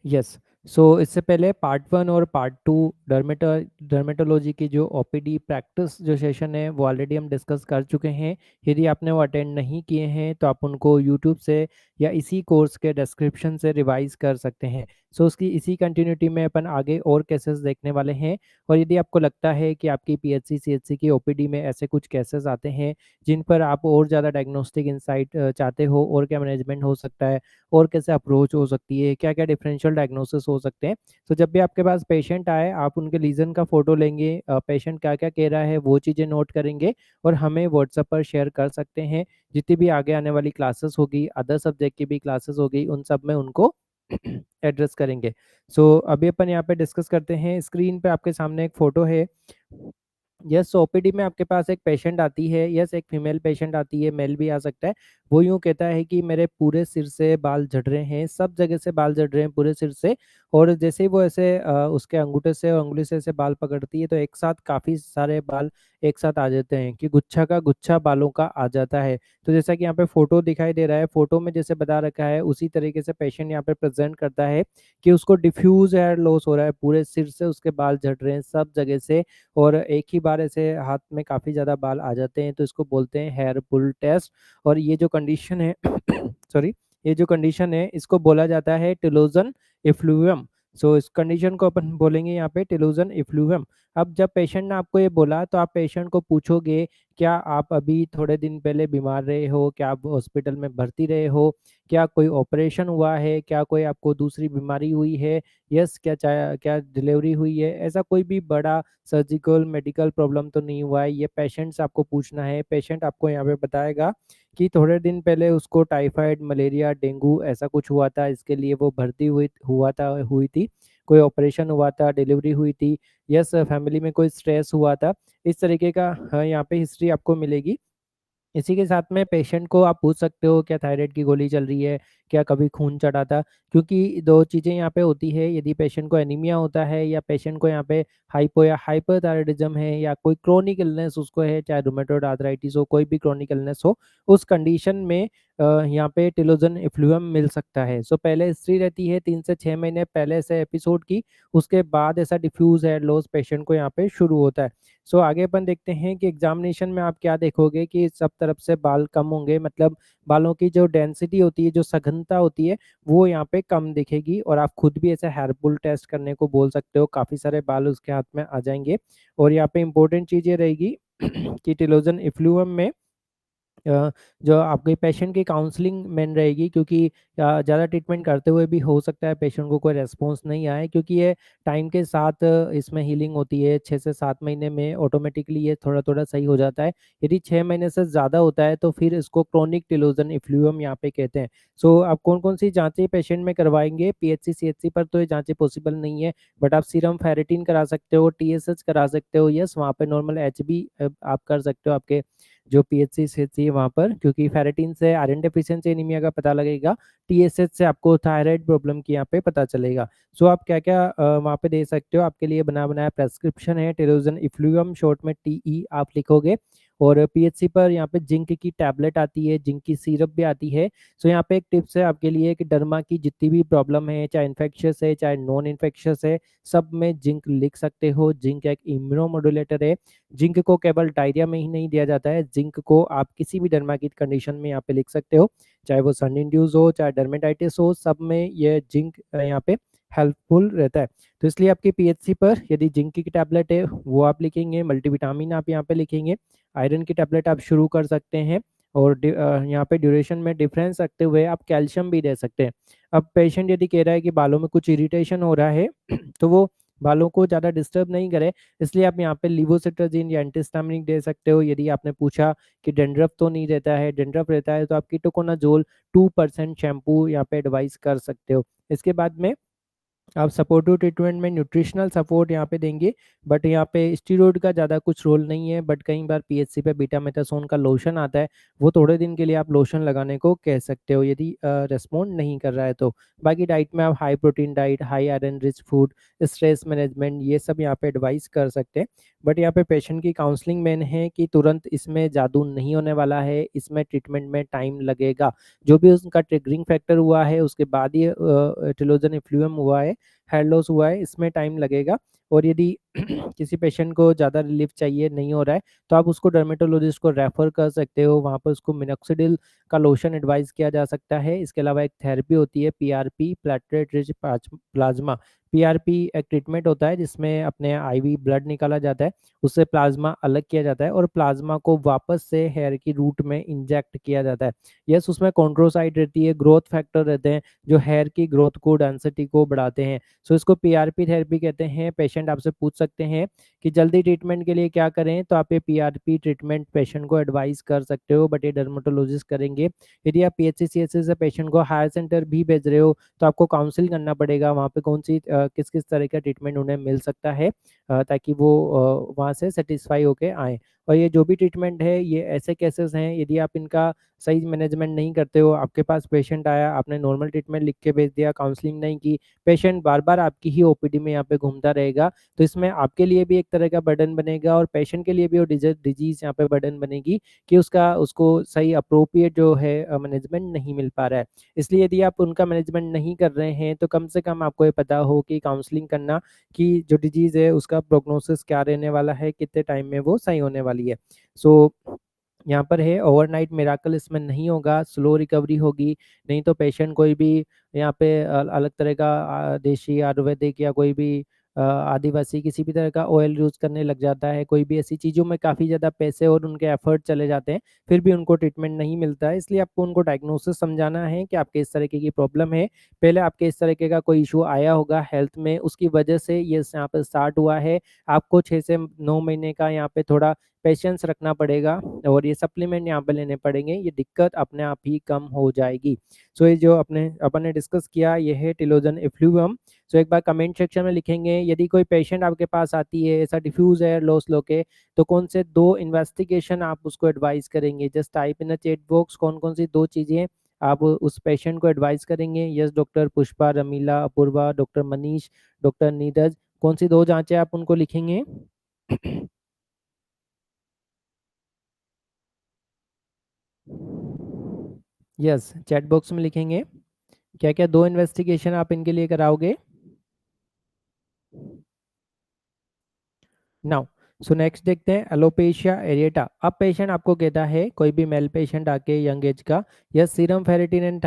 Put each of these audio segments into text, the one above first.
Yes. सो इससे पहले part 1 और पार्ट 2 डर्मेटोलॉजी की जो ओपीडी प्रैक्टिस जो सेशन है वो ऑलरेडी हम डिस्कस कर चुके हैं। यदि आपने वो अटेंड नहीं किए हैं तो आप उनको यूट्यूब से या इसी कोर्स के डिस्क्रिप्शन से रिवाइज कर सकते हैं। सो उसकी इसी कंटिन्यूटी में अपन आगे और केसेस देखने वाले हैं। और यदि आपको लगता है कि आपकी पीएचसी सीएचसी की ओपीडी में ऐसे कुछ केसेस आते हैं जिन पर आप और ज़्यादा डायग्नोस्टिक इंसाइट चाहते हो, और क्या मैनेजमेंट हो सकता है, और कैसे अप्रोच हो सकती है, क्या क्या डिफरेंशियल डायग्नोसिस हो सकते हैं, तो जब भी आपके पास पेशेंट आए आप उनके लीजन का फोटो लेंगे, पेशेंट क्या क्या कह रहा है वो चीज़ें नोट करेंगे और हमें व्हाट्सएप पर शेयर कर सकते हैं। जितनी भी आगे आने वाली क्लासेस होगी, अदर सब्जेक्ट की भी क्लासेस होगी, उन सब में उनको एड्रेस करेंगे। सो अभी अपन यहाँ पे डिस्कस करते हैं। स्क्रीन पे आपके सामने एक फोटो है। यस, ओपीडी में आपके पास एक पेशेंट आती है। यस, एक फीमेल पेशेंट आती है, मेल भी आ सकता है। वो यूँ कहता है कि मेरे पूरे सिर से बाल झड़ रहे हैं, सब जगह से बाल झड़ रहे हैं पूरे सिर से। और जैसे ही वो ऐसे उसके अंगूठे से और उंगली से ऐसे बाल पकड़ती है तो एक साथ काफ़ी सारे बाल एक साथ आ जाते हैं, कि गुच्छा का गुच्छा बालों का आ जाता है। तो जैसा कि यहाँ पे फोटो दिखाई दे रहा है, फोटो में जैसे बता रखा है उसी तरीके से पेशेंट यहाँ पे प्रेजेंट करता है कि उसको डिफ्यूज हेयर लॉस हो रहा है, पूरे सिर से उसके बाल झड़ रहे हैं सब जगह से, और एक ही बार ऐसे हाथ में काफ़ी ज़्यादा बाल आ जाते हैं। तो इसको बोलते हैं हेयर पुल टेस्ट। और ये जो कंडीशन है सॉरी, ये जो कंडीशन है इसको बोला जाता है टिलोजन इफ्लुवियम। सो इस कंडीशन को अपन बोलेंगे यहाँ पे टिलोजन इफ्लुवियम। अब जब पेशेंट ने आपको ये बोला तो आप पेशेंट को पूछोगे, क्या आप अभी थोड़े दिन पहले बीमार रहे हो, क्या आप हॉस्पिटल में भर्ती रहे हो, क्या कोई ऑपरेशन हुआ है, क्या कोई आपको दूसरी बीमारी हुई है, यस, क्या डिलीवरी हुई है, ऐसा कोई भी बड़ा सर्जिकल मेडिकल प्रॉब्लम तो नहीं हुआ है, ये पेशेंट से आपको पूछना है। पेशेंट आपको यहाँ पे बताएगा कि थोड़े दिन पहले उसको टाइफाइड, मलेरिया, डेंगू ऐसा कुछ हुआ था, इसके लिए वो भर्ती हुई थी, कोई ऑपरेशन हुआ था, डिलीवरी हुई थी, यस, फैमिली में कोई स्ट्रेस हुआ था, इस तरीके का यहाँ पे हिस्ट्री आपको मिलेगी। इसी के साथ में पेशेंट को आप पूछ सकते हो क्या थायराइड की गोली चल रही है, क्या कभी खून चढ़ा था, क्योंकि दो चीज़ें यहाँ पे होती है। यदि पेशेंट को एनीमिया होता है या पेशेंट को यहाँ पे हाइपो या हाइपरथायराइडिज्म है या कोई क्रोनिक इलनेस उसको है, चाहे रूमेटॉइड आर्थराइटिस हो, कोई भी क्रोनिक इलनेस हो, उस कंडीशन में यहाँ पे टिलोजन इफ्लुएम मिल सकता है। सो पहले हिस्ट्री रहती है 3 से 6 महीने पहले से एपिसोड की, उसके बाद ऐसा डिफ्यूज हेयर लॉस पेशेंट को यहाँ पे शुरू होता है। सो आगे अपन देखते हैं कि एग्जामिनेशन में आप क्या देखोगे कि सब तरफ से बाल कम होंगे, मतलब बालों की जो डेंसिटी होती है, जो सघनता होती है, वो यहाँ पे कम दिखेगी। और आप खुद भी ऐसे हेयर पुल टेस्ट करने को बोल सकते हो, काफ़ी सारे बाल उसके हाथ में आ जाएंगे। और यहाँ पे इंपॉर्टेंट चीज़ ये रहेगी कि टिलोजन इफ्लुएम में जो आपके पेशेंट की काउंसलिंग मेन रहेगी, क्योंकि ज़्यादा ट्रीटमेंट करते हुए भी हो सकता है पेशेंट को कोई रेस्पॉन्स नहीं आए, क्योंकि ये टाइम के साथ इसमें हीलिंग होती है। 6 से 7 महीने में ऑटोमेटिकली ये थोड़ा थोड़ा सही हो जाता है। यदि 6 महीने से ज़्यादा होता है तो फिर इसको क्रोनिक टिलोजन इफ्लुएम यहाँ पे कहते हैं। सो आप कौन कौन सी जाँचें पेशेंट में करवाएंगे, पीएचसी सीएचसी पर तो ये जाँचें पॉसिबल नहीं है, बट आप सीरम फेरेटिन करा सकते हो, टीएसएच करा सकते हो, यस, वहाँ पे नॉर्मल एचबी आप कर सकते हो आपके जो पीएचसी से चाहिए वहाँ पर, क्योंकि फेरेटिन से आयरन डेफिशिएंसी एनीमिया का पता लगेगा, टीएसएच से आपको थायराइड प्रॉब्लम की यहाँ पे पता चलेगा। सो आप क्या क्या वहाँ पे दे सकते हो, आपके लिए बना बनाया प्रेस्क्रिप्शन है, टेरोजन इफ्लुएम शॉर्ट में टीई आप लिखोगे। और पीएचसी पर यहाँ पे जिंक की टैबलेट आती है, जिंक की सिरप भी आती है। सो यहाँ पे एक टिप्स है आपके लिए कि डर्मा की जितनी भी प्रॉब्लम है, चाहे इन्फेक्शियस है चाहे नॉन इन्फेक्शियस है, सब में जिंक लिख सकते हो। जिंक एक इम्यूनोमोडुलेटर है। जिंक को केवल डायरिया में ही नहीं दिया जाता है, जिंक को आप किसी भी डर्माकिट कंडीशन में यहाँ पे लिख सकते हो, चाहे वो सन इंड्यूस हो चाहे डर्मेटाइटिस हो, सब में ये जिंक यहाँ पे हेल्पफुल रहता है। तो इसलिए आपकी पीएचसी पर यदि जिंक की टैबलेट है वो आप लिखेंगे, मल्टीविटामिन आप यहाँ पे लिखेंगे, आयरन की टैबलेट आप शुरू कर सकते हैं। और यहाँ पे ड्यूरेशन में डिफरेंस रखते हुए आप कैल्शियम भी दे सकते हैं। अब पेशेंट यदि कह रहा है कि बालों में कुछ इरिटेशन हो रहा है तो वो बालों को ज़्यादा डिस्टर्ब नहीं करे, इसलिए आप यहाँ पे लिवोसिट्राजिन या एंटीहिस्टामिनिक दे सकते हो। यदि आपने पूछा कि डेंड्रफ तो नहीं रहता है, डेंड्रफ रहता है, तो आप कीटोकोनाजोल 2% शैम्पू यहाँ पे एडवाइस कर सकते हो। इसके बाद में आप सपोर्टिव ट्रीटमेंट में न्यूट्रिशनल सपोर्ट यहाँ पे देंगे, बट यहाँ पे स्टीरॉयड का ज़्यादा कुछ रोल नहीं है। बट कई बार पीएचसी पे बीटा मेथासोन का लोशन आता है, वो थोड़े दिन के लिए आप लोशन लगाने को कह सकते हो यदि रेस्पॉन्ड नहीं कर रहा है तो। बाकी डाइट में आप high protein diet, high iron rich food, stress management, ये सब यहाँ पे एडवाइस कर सकते हैं। बट यहाँ पे पेशेंट की काउंसलिंग मेन है कि तुरंत इसमें जादू नहीं होने वाला है, इसमें ट्रीटमेंट में टाइम लगेगा। जो भी उसका ट्रिगरिंग फैक्टर हुआ है उसके बाद ये टेलोजन इफ्लुएम हुआ है, हेयर लॉस हुआ है, इसमें टाइम लगेगा। और यदि किसी पेशेंट को ज़्यादा रिलीफ चाहिए, नहीं हो रहा है, तो आप उसको डर्मेटोलॉजिस्ट को रेफर कर सकते हो, वहाँ पर उसको मिनॉक्सिडिल का लोशन एडवाइस किया जा सकता है। इसके अलावा एक थेरेपी होती है PRP, platelet rich plasma. PRP एक ट्रीटमेंट होता है जिसमें अपने आईवी ब्लड निकाला जाता है, उससे प्लाज्मा अलग किया जाता है और प्लाज्मा को वापस से हेयर की रूट में इंजेक्ट किया जाता है। यस, उसमें कॉन्ड्रोसाइट रहती है, ग्रोथ फैक्टर रहते हैं जो हेयर की ग्रोथ को, डेंसिटी को बढ़ाते हैं। सो इसको पीआरपी थेरेपी कहते हैं। पेशेंट आपसे पूछ सकते हैं कि जल्दी ट्रीटमेंट के लिए क्या करें, तो आप ये पीआरपी ट्रीटमेंट पेशेंट को एडवाइस कर सकते हो, बट ये डर्मेटोलॉजिस्ट करेंगे। यदि आप पीएचसी सीएचसी से पेशेंट को हायर सेंटर भी भेज रहे हो, तो आपको काउंसिल करना पड़ेगा वहाँ पे कौन सी किस किस तरह का ट्रीटमेंट उन्हें मिल सकता है, ताकि वो वहाँ से सेटिस्फाई होके आएँ। और ये जो भी ट्रीटमेंट है, ये ऐसे केसेस हैं, यदि आप इनका सही मैनेजमेंट नहीं करते हो, आपके पास पेशेंट आया, आपने नॉर्मल ट्रीटमेंट लिख के भेज दिया, काउंसलिंग नहीं की, पेशेंट बार-बार आपकी ही ओपीडी में यहाँ पे घूमता रहेगा, तो इसमें आपके लिए भी एक तरह का बर्डन बनेगा और पेशेंट के लिए भी वो डिजीज़ यहाँ पे बर्डन बनेगी कि उसका उसको सही एप्रोप्रिएट जो है मैनेजमेंट नहीं मिल पा रहा है। इसलिए यदि आप उनका मैनेजमेंट नहीं कर रहे हैं, तो कम से कम आपको ये पता हो कि काउंसलिंग करना कि जो डिजीज़ है उसका प्रोग्नोसिस क्या रहने वाला है, कितने टाइम में वो सही होने वाली है। सो यहाँ पर है ओवरनाइट मिराकल इसमें नहीं होगा, स्लो रिकवरी होगी। नहीं तो पेशेंट कोई भी यहाँ पे अलग तरह का देशी आयुर्वेदिक या कोई भी आदिवासी किसी भी तरह का ऑयल यूज़ करने लग जाता है, कोई भी ऐसी चीज़ों में काफ़ी ज़्यादा पैसे और उनके एफर्ट चले जाते हैं, फिर भी उनको ट्रीटमेंट नहीं मिलता है। इसलिए आपको उनको डायग्नोसिस समझाना है कि आपके इस तरीके की प्रॉब्लम है, पहले आपके इस तरीके का कोई इशू आया होगा हेल्थ में, उसकी वजह से ये यहाँ पे स्टार्ट हुआ है। आपको 6 से 9 महीने का यहाँ पे थोड़ा पेशेंस रखना पड़ेगा और ये सप्लीमेंट यहाँ पे लेने पड़ेंगे, ये दिक्कत अपने आप ही कम हो जाएगी। सो ये जो अपने अपन ने डिस्कस किया, ये है टिलोजन इफ्लुवियम। सो एक बार कमेंट सेक्शन में लिखेंगे, यदि कोई पेशेंट आपके पास आती है ऐसा डिफ्यूज एयर लॉस लोके, तो कौन से 2 इन्वेस्टिगेशन आप उसको एडवाइस करेंगे? Just type in the chat box कौन-कौन सी 2 चीज़ें आप उस पेशेंट को एडवाइस करेंगे? Yes doctor Pushpa, Ramila, Apoorva, doctor Manish, doctor Neeraj, कौन सी 2 जाँचें आप उनको लिखेंगे? यस, चैट बॉक्स में लिखेंगे। क्या-क्या 2 इन्वेस्टिगेशन आप इनके लिए कराओगे? नाउ सो नेक्स्ट देखते हैं एलोपेशिया एरिएटा। अब पेशेंट आपको कहता है, कोई भी मेल पेशेंट आके यंग एज का, यह सीरम फेरिटिन एंड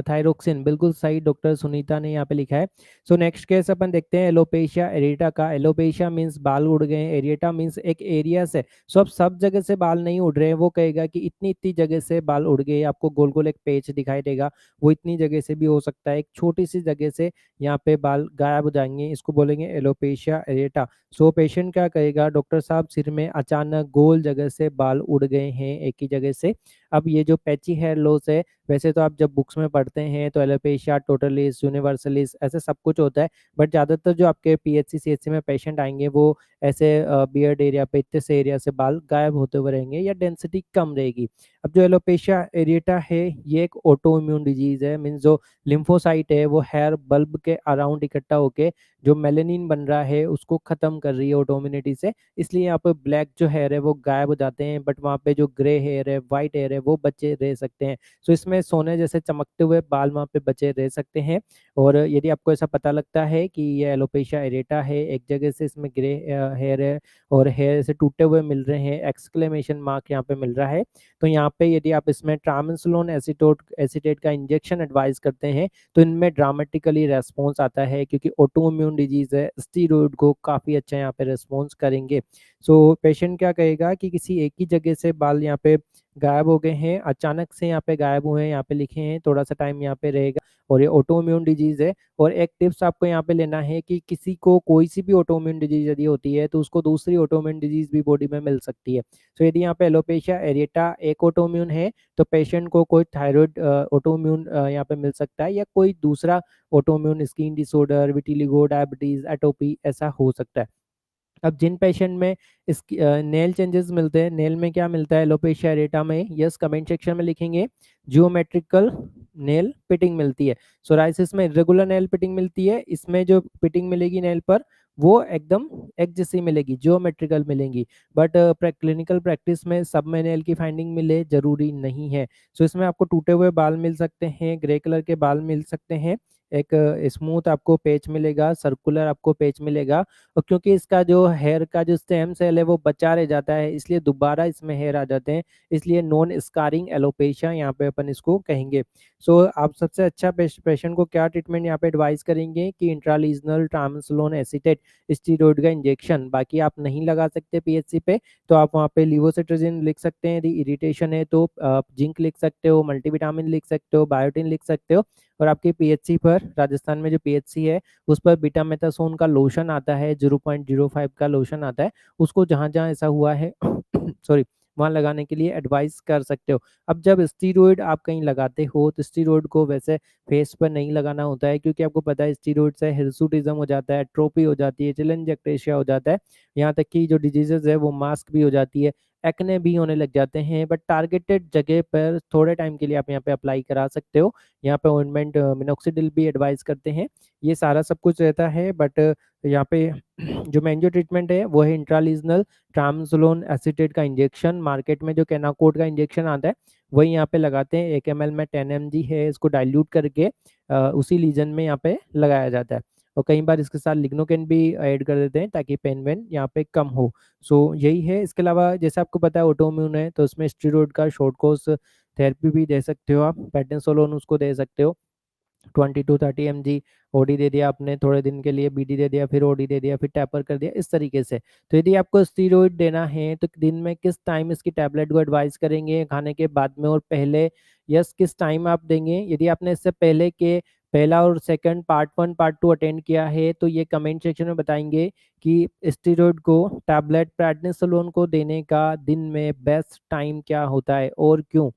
थायरोक्सिन, बिल्कुल सही डॉक्टर सुनीता ने यहाँ पे लिखा है। सो नेक्स्ट केस अपन देखते हैं एलोपेशिया एरिएटा का। एलोपेशिया मीन्स बाल उड़ गए, एरिएटा मीन्स एक एरिया से। सो अब सब जगह से बाल नहीं उड़ रहे हैं, वो कहेगा कि इतनी इतनी जगह से बाल उड़ गए, आपको गोल गोल एक पेच दिखाई देगा, वो इतनी जगह से भी हो सकता है, एक छोटी सी जगह से यहाँ पे बाल गायब हो जाएंगे, इसको बोलेंगे एलोपेशिया एरिएटा। सो पेशेंट क्या कहेगा, डॉक्टर साहब सिर में अचानक गोल जगह से बाल उड़ गए हैं एक ही जगह से। अब ये जो पैची हेयर लॉस है, वैसे तो आप जब बुक्स में पढ़ते हैं तो एलोपेशिया, टोटलिस, यूनिवर्सलिस ऐसे सब कुछ होता है, बट ज़्यादातर जो आपके पीएचसी सीएचसी में पेशेंट आएंगे वो ऐसे बियर्ड एरिया पे इतने से एरिया से बाल गायब होते हुए रहेंगे या डेंसिटी कम रहेगी। अब जो एलोपेशिया एरिएटा है, ये एक ऑटो इम्यून डिजीज है, मीन्स जो लिम्फोसाइट है वो हेयर बल्ब के अराउंड इकट्ठा होके जो मेलेनिन बन रहा है उसको खत्म कर रही है ऑटोइम्यूनिटी से, इसलिए यहाँ पे ब्लैक जो हेयर है वो गायब हो जाते हैं, बट वहाँ पे जो ग्रे हेयर है, व्हाइट हेयर है, वो बचे रह सकते हैं। सो इसमें सोने जैसे चमकते हुए बाल वहाँ पे बचे रह सकते हैं। और यदि आपको ऐसा पता लगता है कि ये एलोपेशिया एरेटा है, एक जगह से इसमें ग्रे हेयर है और हेयर से टूटे हुए मिल रहे हैं, एक्सक्लेमेशन मार्क यहाँ पे मिल रहा है, तो यहाँ पे यदि आप इसमें ट्रामेंसोलोन एसीटेट का इंजेक्शन एडवाइस करते हैं, तो इनमें ड्रामेटिकली रेस्पॉन्स आता है, क्योंकि ऑटो इम्यून डिजीज है, स्टीरॉयड को काफ़ी अच्छा यहाँ पे रेस्पॉन्स करेंगे। सो पेशेंट क्या कहेगा कि किसी एक ही जगह से बाल यहाँ पे गायब हो गए हैं, अचानक से यहाँ पे गायब हुए हैं, यहाँ पे लिखे हैं, थोड़ा सा टाइम यहाँ पे रहेगा और ये ऑटोइम्यून डिजीज़ है। और एक टिप्स आपको यहाँ पे लेना है कि किसी को कोई सी भी ऑटोइम्यून डिजीज़ यदि होती है तो उसको दूसरी ऑटोइम्यून डिजीज़ भी बॉडी में मिल सकती है। तो यदि यहाँ पे एलोपेशिया एरिएटा एक ऑटोइम्यून है तो पेशेंट को कोई थायराइड ऑटोइम्यून यहाँ पे मिल सकता है, या कोई दूसरा autoimmune skin disorder, vitiligo, diabetes, atopy ऐसा हो सकता है। अब जिन पेशेंट में इस नेल चेंजेस मिलते हैं, नेल में क्या मिलता है एलोपेशिया एरेटा में, यस कमेंट सेक्शन में लिखेंगे। जियोमेट्रिकल नेल पिटिंग मिलती है। सोराइसिस में इरेगुलर नेल पिटिंग मिलती है, इसमें जो पिटिंग मिलेगी नेल पर वो एकदम एक जैसी मिलेगी, जियोमेट्रिकल मिलेंगी। बट क्लिनिकल प्रैक्टिस में सब में नेल की फाइंडिंग मिले जरूरी नहीं है। सो इसमें आपको टूटे हुए बाल मिल सकते हैं, ग्रे कलर के बाल मिल सकते हैं, एक स्मूथ आपको पेच मिलेगा, सर्कुलर आपको पेच मिलेगा। और क्योंकि इसका जो हेयर का जो स्टेम सेल है वो बचा रह जाता है, इसलिए दोबारा इसमें हेयर आ जाते हैं, इसलिए नॉन स्कारिंग एलोपेशिया यहाँ पे अपन इसको कहेंगे। सो आप सबसे अच्छा पेशेंट को क्या ट्रीटमेंट यहाँ पे एडवाइस करेंगे कि इंट्रालीजनल ट्रांसलोन एसीटेट स्टीरॉयड का इंजेक्शन, बाकी आप नहीं लगा सकते पीएचसी पे तो आप वहाँ पे लिवोसिट्राजिन लिख सकते हैं, यदि इरिटेशन है तो जिंक लिख सकते हो, मल्टीविटामिन लिख सकते हो, बायोटिन लिख सकते हो। और आपके पीएचसी पर, राजस्थान में जो पीएचसी है उस पर बीटामेथासोन का लोशन आता है, 0.05 का लोशन आता है, उसको जहाँ जहाँ ऐसा हुआ है सॉरी वहाँ लगाने के लिए एडवाइस कर सकते हो। अब जब स्टीरॉयड आप कहीं लगाते हो तो स्टीरॉयड को वैसे फेस पर नहीं लगाना होता है, क्योंकि आपको पता है स्टीरॉयड से हिर्सुटिज्म हो जाता है, ट्रोपी हो जाती है, टेलेंजेक्टेशिया हो जाता है, यहाँ तक कि जो डिजीजेज है वो मास्क भी हो जाती है, एक्ने भी होने लग जाते हैं। बट टारगेटेड जगह पर थोड़े टाइम के लिए आप यहाँ पे अप्लाई करा सकते हो। यहाँ पे ऑइंटमेंट मिनोक्सिडिल भी एडवाइस करते हैं, ये सारा सब कुछ रहता है। बट यहाँ पे जो मेन जो ट्रीटमेंट है वो है इंट्रालीजनल ट्रांसलोन एसीटेट का इंजेक्शन। मार्केट में जो केनाकोड का इंजेक्शन आता है वही यहाँ पे लगाते हैं, 1 ml में 10 mg है, इसको डाइल्यूट करके उसी लीजन में यहाँ पे लगाया जाता है। और कई बार इसके साथ लिग्नोकेन भी ऐड कर देते हैं ताकि पेन वेन यहाँ पे कम हो। सो यही है। इसके अलावा जैसे आपको पता है ऑटोइम्यून है तो उसमें स्टेरॉइड का शॉर्ट कोर्स थेरेपी भी दे सकते हो आप, पेटेंसोलोन उसको दे सकते हो, 20 to 30 mg ओडी दे दिया आपने थोड़े दिन के लिए, बीडी दे दिया, फिर ओडी दे दिया, फिर टैपर कर दिया, इस तरीके से। तो यदि आपको स्टीरॉइड देना है तो दिन में किस टाइम इसकी टैबलेट को एडवाइस करेंगे, खाने के बाद में और पहले, यस किस टाइम आप देंगे। यदि आपने इससे पहले के पहला और सेकंड पार्ट 1 पार्ट 2 अटेंड किया है तो ये कमेंट सेक्शन में बताएंगे कि स्टीरॉइड को, टैबलेट प्रेडनिसोलोन को देने का दिन में बेस्ट टाइम क्या होता है और क्यों।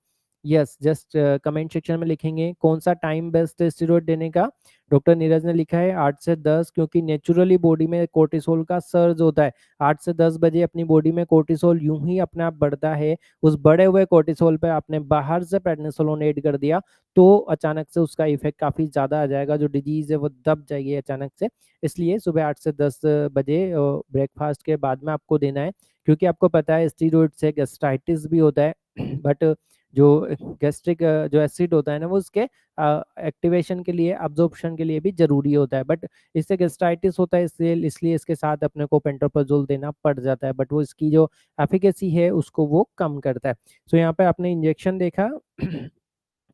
यस जस्ट कमेंट सेक्शन में लिखेंगे कौन सा टाइम बेस्ट है स्टेरॉइड देने का। डॉक्टर नीरज ने लिखा है 8 से 10, क्योंकि नेचुरली बॉडी में कोर्टिसोल का सर्ज होता है। 8 से 10 बजे अपनी बॉडी में कोर्टिसोल यूं ही अपने आप बढ़ता है, उस बढ़े हुए कोर्टिसोल पे आपने बाहर से प्रेडनिसोलोन ऐड कर दिया तो अचानक से उसका इफेक्ट काफी ज्यादा आ जाएगा, जो डिजीज है वो दब जाएगी अचानक से। इसलिए सुबह 8 से 10 बजे ब्रेकफास्ट के बाद में आपको देना है, क्योंकि आपको पता है स्टीरॉइड से गैस्ट्राइटिस भी होता है बट जो गैस्ट्रिक जो एसिड होता है ना वो उसके एक्टिवेशन के लिए, अब्जॉर्प्शन के लिए भी जरूरी होता है। बट इससे गैस्ट्राइटिस होता है, इसलिए इसके साथ अपने को पेंटोप्राजोल देना पड़ जाता है, बट वो इसकी जो एफिकेसी है उसको वो कम करता है। सो यहाँ पे आपने इंजेक्शन देखा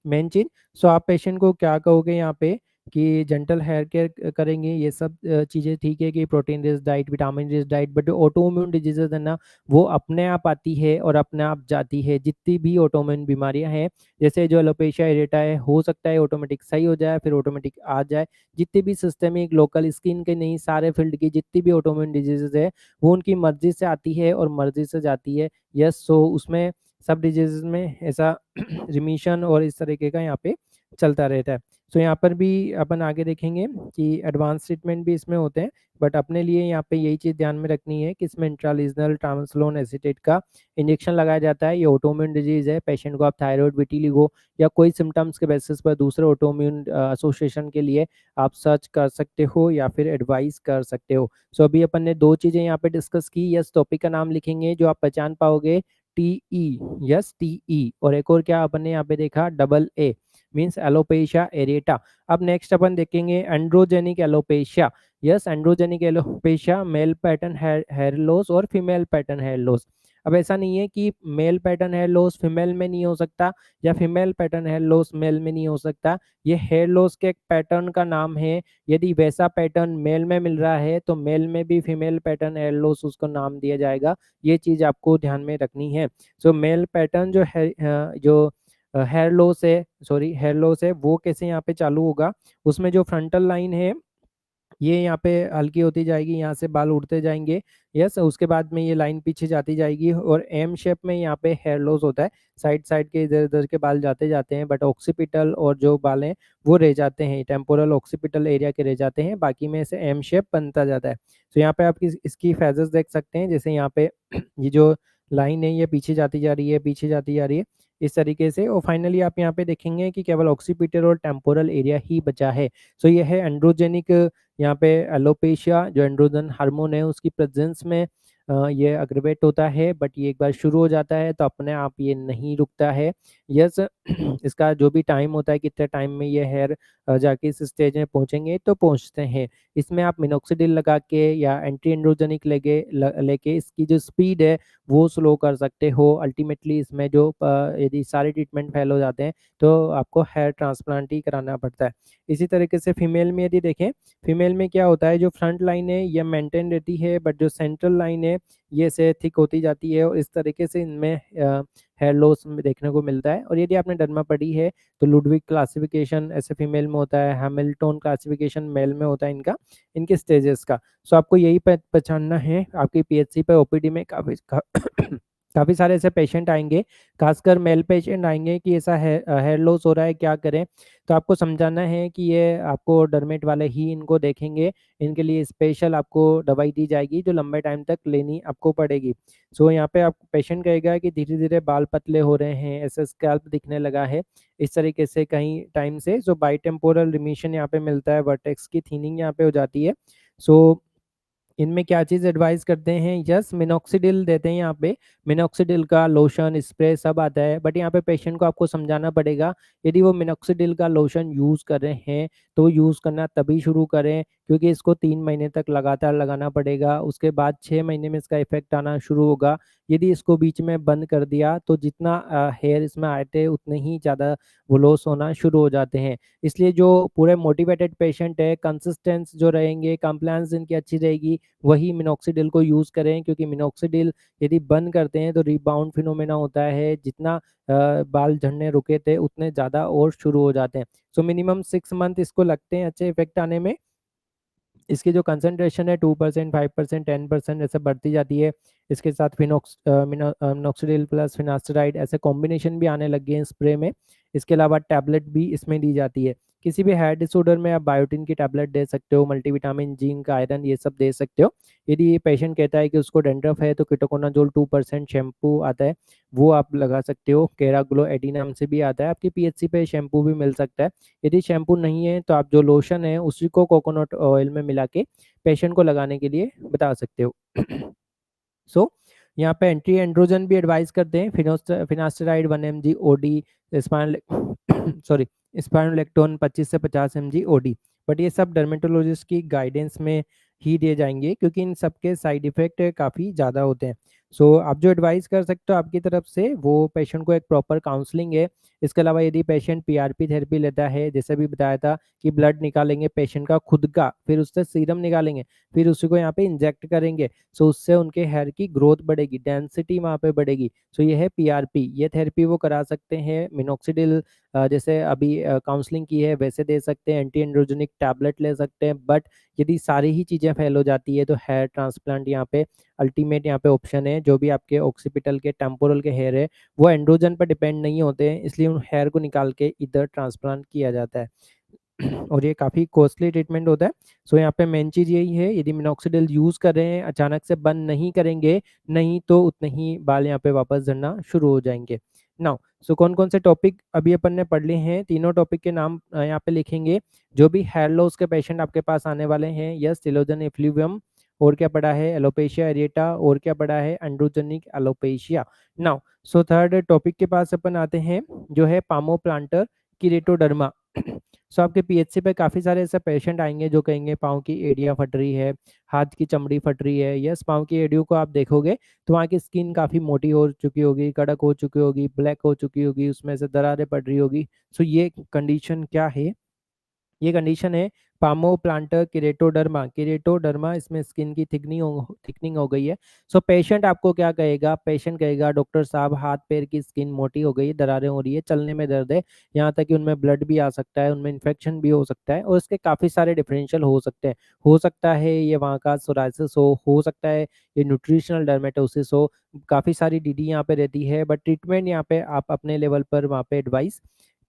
मेन चीज। सो आप पेशेंट को क्या कहोगे यहाँ पे कि जेंटल हेयर केयर करेंगे, ये सब चीज़ें ठीक है कि protein rich diet, vitamin rich diet, but autoimmune diseases है ना वो अपने आप आती है और अपने आप जाती है। जितनी भी ऑटोइम्यून बीमारियां हैं, जैसे जो एलोपेशिया एरेटा है, हो सकता है ऑटोमेटिक सही हो जाए फिर ऑटोमेटिक आ जाए। जितनी भी सिस्टमिक, लोकल, स्किन के नहीं, सारे फील्ड की जितनी भी ऑटोइम्यून डिजीजेज है वो उनकी मर्जी से आती है और मर्जी से जाती है। यस सो उसमें सब डिजीज में ऐसा रिमीशन और इस तरीके का यहाँ पे चलता रहता है। सो यहाँ पर भी अपन आगे देखेंगे कि एडवांस ट्रीटमेंट भी इसमें होते हैं, बट अपने लिए यहाँ पे यही चीज़ ध्यान में रखनी है कि इसमें इंट्रालीजनल ट्रांसलोन एसीटेट का इंजेक्शन लगाया जाता है। ये ऑटोइम्यून डिजीज है, पेशेंट को आप थायराइड, विटिलिगो या कोई सिम्टम्स के बेसिस पर दूसरे ऑटोइम्यून एसोसिएशन के लिए आप सर्च कर सकते हो या फिर एडवाइस कर सकते हो। सो अभी अपन ने दो चीज़ें यहाँ पे डिस्कस की। यस टॉपिक का नाम लिखेंगे जो आप पहचान पाओगे, टीई, यस टीई। और एक और क्या अपन ने यहाँ पे देखा, double A means alopecia areata. अब नेक्स्ट अपन देखेंगे androgenic alopecia. Yes androgenic alopecia, male pattern hair loss और फीमेल पैटर्न हेयर लॉस। अब ऐसा नहीं है कि male pattern hair loss female में नहीं हो सकता या female pattern hair loss male में नहीं हो सकता, ये हेयर लॉस के एक पैटर्न का नाम है। यदि वैसा पैटर्न मेल में मिल रहा है तो मेल में भी फीमेल पैटर्न हेयर लॉस उसको नाम दिया जाएगा। ये चीज आपको ध्यान में रखनी है। सो मेल पैटर्न जो है जो हेयर लॉस है वो कैसे यहाँ पे चालू होगा। उसमें जो फ्रंटल लाइन है ये यहाँ पे हल्की होती जाएगी, यहाँ से बाल उड़ते जाएंगे। यस, उसके बाद में ये लाइन पीछे जाती जाएगी और एम शेप में यहाँ पे हेयर लॉस होता है। साइड साइड के इधर उधर के बाल जाते जाते हैं, बट ऑक्सीपिटल और जो बाल हैं वो रह जाते हैं, टेम्पोरल ऑक्सीपिटल एरिया के रह जाते हैं, बाकी में से एम शेप बनता जाता है। तो यहाँ पे आप इसकी फेजेस देख सकते हैं, जैसे यहाँ पे ये जो लाइन है ये पीछे जाती जा रही है, पीछे जाती जा रही है इस तरीके से, और फाइनली आप यहाँ पे देखेंगे कि केवल ऑक्सीपिटल और टेम्पोरल एरिया ही बचा है। सो ये है एंड्रोजेनिक यहाँ पे एलोपेशिया, जो एंड्रोजन हार्मोन है उसकी प्रेजेंस में ये अग्रवेट होता है, बट ये एक बार शुरू हो जाता है तो अपने आप ये नहीं रुकता है। यस, इसका जो भी टाइम होता है, कितने टाइम में ये हेयर जाके इस स्टेज में पहुंचेंगे तो पहुंचते हैं। इसमें आप मिनोक्सिडिल लगा के या एंटी एंड्रोजेनिक लेके इसकी जो स्पीड है वो स्लो कर सकते हो। अल्टीमेटली इसमें जो यदि सारे ट्रीटमेंट फेल हो जाते हैं तो आपको हेयर ट्रांसप्लांट ही कराना पड़ता है। इसी तरीके से फीमेल में यदि देखें, फीमेल में क्या होता है, जो फ्रंट लाइन है ये मेंटेन रहती है, बट जो सेंट्रल लाइन है ये से थिक होती जाती है, और इस तरीके से इनमें हेयर लॉस देखने को मिलता है। और यदि आपने डर्मा पढ़ी है तो लुडविग क्लासिफिकेशन ऐसे फीमेल में होता है, हैमिल्टन क्लासिफिकेशन मेल में होता है इनका, इनके स्टेजेस का। सो आपको यही पहचानना है। आपकी पीएचसी पे ओपीडी में काफ़ी सारे ऐसे पेशेंट आएंगे, खासकर मेल पेशेंट आएंगे कि ऐसा हेयर लॉस हो रहा है, क्या करें। तो आपको समझाना है कि ये आपको डरमेट वाले ही इनको देखेंगे, इनके लिए स्पेशल आपको दवाई दी जाएगी जो लंबे टाइम तक लेनी आपको पड़ेगी। सो यहाँ पे आप पेशेंट कहेगा कि धीरे धीरे बाल पतले हो रहे हैं, ऐसे स्कैल्प दिखने लगा है इस तरीके से कहीं टाइम से। सो बाइटेम्पोरल रिमिशन यहाँ पे मिलता है, वर्टेक्स की थीनिंग यहाँ पे हो जाती है। सो इनमें क्या चीज़ एडवाइस करते हैं, यस मिनोक्सिडिल देते हैं यहाँ पे, मिनोक्सिडिल का लोशन स्प्रे सब आता है, बट यहाँ पे पेशेंट को आपको समझाना पड़ेगा यदि वो मिनोक्सिडिल का लोशन यूज़ कर रहे हैं तो यूज़ करना तभी शुरू करें, क्योंकि इसको 3 महीने तक लगातार लगाना पड़ेगा, उसके बाद 6 महीने में इसका इफेक्ट आना शुरू होगा। यदि इसको बीच में बंद कर दिया तो जितना हेयर इसमें आए थे उतने ही ज़्यादा वो लॉस होना शुरू हो जाते हैं। इसलिए जो पूरे मोटिवेटेड पेशेंट है, कंसिस्टेंस जो रहेंगे, कंप्लायंस इनकी अच्छी रहेगी, वही मिनोक्सिडिल को यूज़ करें, क्योंकि मिनोक्सिडिल यदि बंद करते हैं तो रिबाउंड फिनोमेना होता है, जितना बाल झड़ने रुके थे उतने ज़्यादा और शुरू हो जाते हैं। सो मिनिमम 6 मंथ इसको लगते हैं अच्छे इफेक्ट आने में। इसकी जो कंसंट्रेशन है 2%, 5%, 10% ऐसे बढ़ती जाती है। इसके साथ मिनोक्सिडिल प्लस फिनास्टेराइड ऐसे कॉम्बिनेशन भी आने लग गए हैं स्प्रे में। इसके अलावा टैबलेट भी इसमें दी जाती है। किसी भी हेयर डिसऑर्डर में आप बायोटिन की टैबलेट दे सकते हो, मल्टीविटामिन, जिंक, आयरन ये सब दे सकते हो। यदि पेशेंट कहता है कि उसको डेंड्रफ है तो कीटोकोनाजोल 2% शैम्पू आता है, वो आप लगा सकते हो। केराग्लो एडी नाम से भी आता है, आपकी पीएचसी पे शैम्पू भी मिल सकता है। यदि शैम्पू नहीं है तो आप जो लोशन है उसी को कोकोनट ऑयल में मिला के पेशेंट को लगाने के लिए बता सकते हो। सो यहाँ पे एंटी एंड्रोजन भी एडवाइस करते हैं, finasteride 1 mg OD, sorry spironolactone 25 से 50 mg ओडी, बट ये सब डर्मेटोलॉजिस्ट की गाइडेंस में ही दिए जाएंगे, क्योंकि इन सबके साइड इफेक्ट काफ़ी ज़्यादा होते हैं। सो आप जो एडवाइस कर सकते हो आपकी तरफ से वो पेशेंट को एक प्रॉपर काउंसलिंग है। इसके अलावा यदि पेशेंट पीआरपी थेरेपी लेता है, जैसे भी बताया था कि ब्लड निकालेंगे पेशेंट का खुद का, फिर उससे सीरम निकालेंगे, फिर उसी को यहाँ पे इंजेक्ट करेंगे, सो उससे उनके हेयर की ग्रोथ बढ़ेगी, डेंसिटी वहाँ पे बढ़ेगी। सो ये है पीआरपी, ये थेरेपी वो करा सकते हैं। मिनोक्सिडिल जैसे अभी काउंसलिंग की है वैसे दे सकते हैं, एंटी एंड्रोजेनिक टैबलेट ले सकते हैं, बट यदि सारी ही चीज़ें फेल हो जाती है तो हेयर ट्रांसप्लांट यहाँ पे अल्टीमेट यहाँ पे ऑप्शन है। जो भी आपके ऑक्सीपिटल के टेम्पोरल के हेयर है वो एंड्रोजन पर डिपेंड नहीं होते हैं, इसलिए उन हेयर को निकाल के इधर ट्रांसप्लांट किया जाता है। और ये काफ़ी कॉस्टली ट्रीटमेंट होता है। सो यहाँ पे मेन चीज़ यही है, यदि मिनोक्सिडिल यूज़ कर रहे हैं अचानक से बंद नहीं करेंगे, नहीं तो उतने ही बाल यहाँ पे वापस झड़ना शुरू हो जाएंगे। नाउ सो कौन कौन से टॉपिक अभी अपन ने पढ़ लिए हैं, तीनों टॉपिक के नाम यहाँ पे लिखेंगे। जो भी हेयर लॉस के पेशेंट आपके पास आने वाले हैं, यस टिलोजन इफ्लूवियम, और क्या पढ़ा है एलोपेशिया एरिएटा, और क्या पढ़ा है androgenic alopecia. Now so third topic के पास अपन आते हैं जो है पामो प्लांटर किरेटोडर्मा। सो आपके पीएचसी पे काफ़ी सारे ऐसे पेशेंट आएंगे जो कहेंगे पाँव की एड़ियाँ फट रही है, हाथ की चमड़ी फट रही है। यस, पाँव की एड़ियों को आप देखोगे तो वहाँ की स्किन काफ़ी मोटी हो चुकी होगी, कड़क हो चुकी होगी, ब्लैक हो चुकी होगी, उसमें से दरारें पड़ रही होगी। सो ये कंडीशन क्या है, ये कंडीशन है पामोप्लांटर केरेटोडर्मा। केरेटोडर्मा इसमें स्किन की थिकनिंग हो गई है। सो पेशेंट आपको क्या कहेगा, पेशेंट कहेगा डॉक्टर साहब हाथ पैर की स्किन मोटी हो गई है, दरारें हो रही है, चलने में दर्द है, यहाँ तक कि उनमें ब्लड भी आ सकता है, उनमें इन्फेक्शन भी हो सकता है और इसके काफ़ी सारे डिफरेंशियल हो सकते हैं। हो सकता है ये वहाँ का सोराइसिस हो सकता है ये न्यूट्रिशनल डर्मेटोसिस हो, काफ़ी सारी डीडी यहाँ पे रहती है, बट ट्रीटमेंट यहाँ पे आप अपने लेवल पर वहाँ पे एडवाइस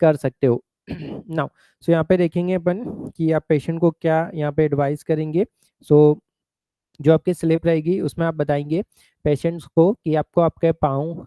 कर सकते हो। नाउ सो यहाँ पे देखेंगे अपन कि आप पेशेंट को क्या यहाँ पे एडवाइस करेंगे। सो जो आपकी स्लिप रहेगी उसमें आप बताएंगे पेशेंट्स को कि आपको आपके पाँव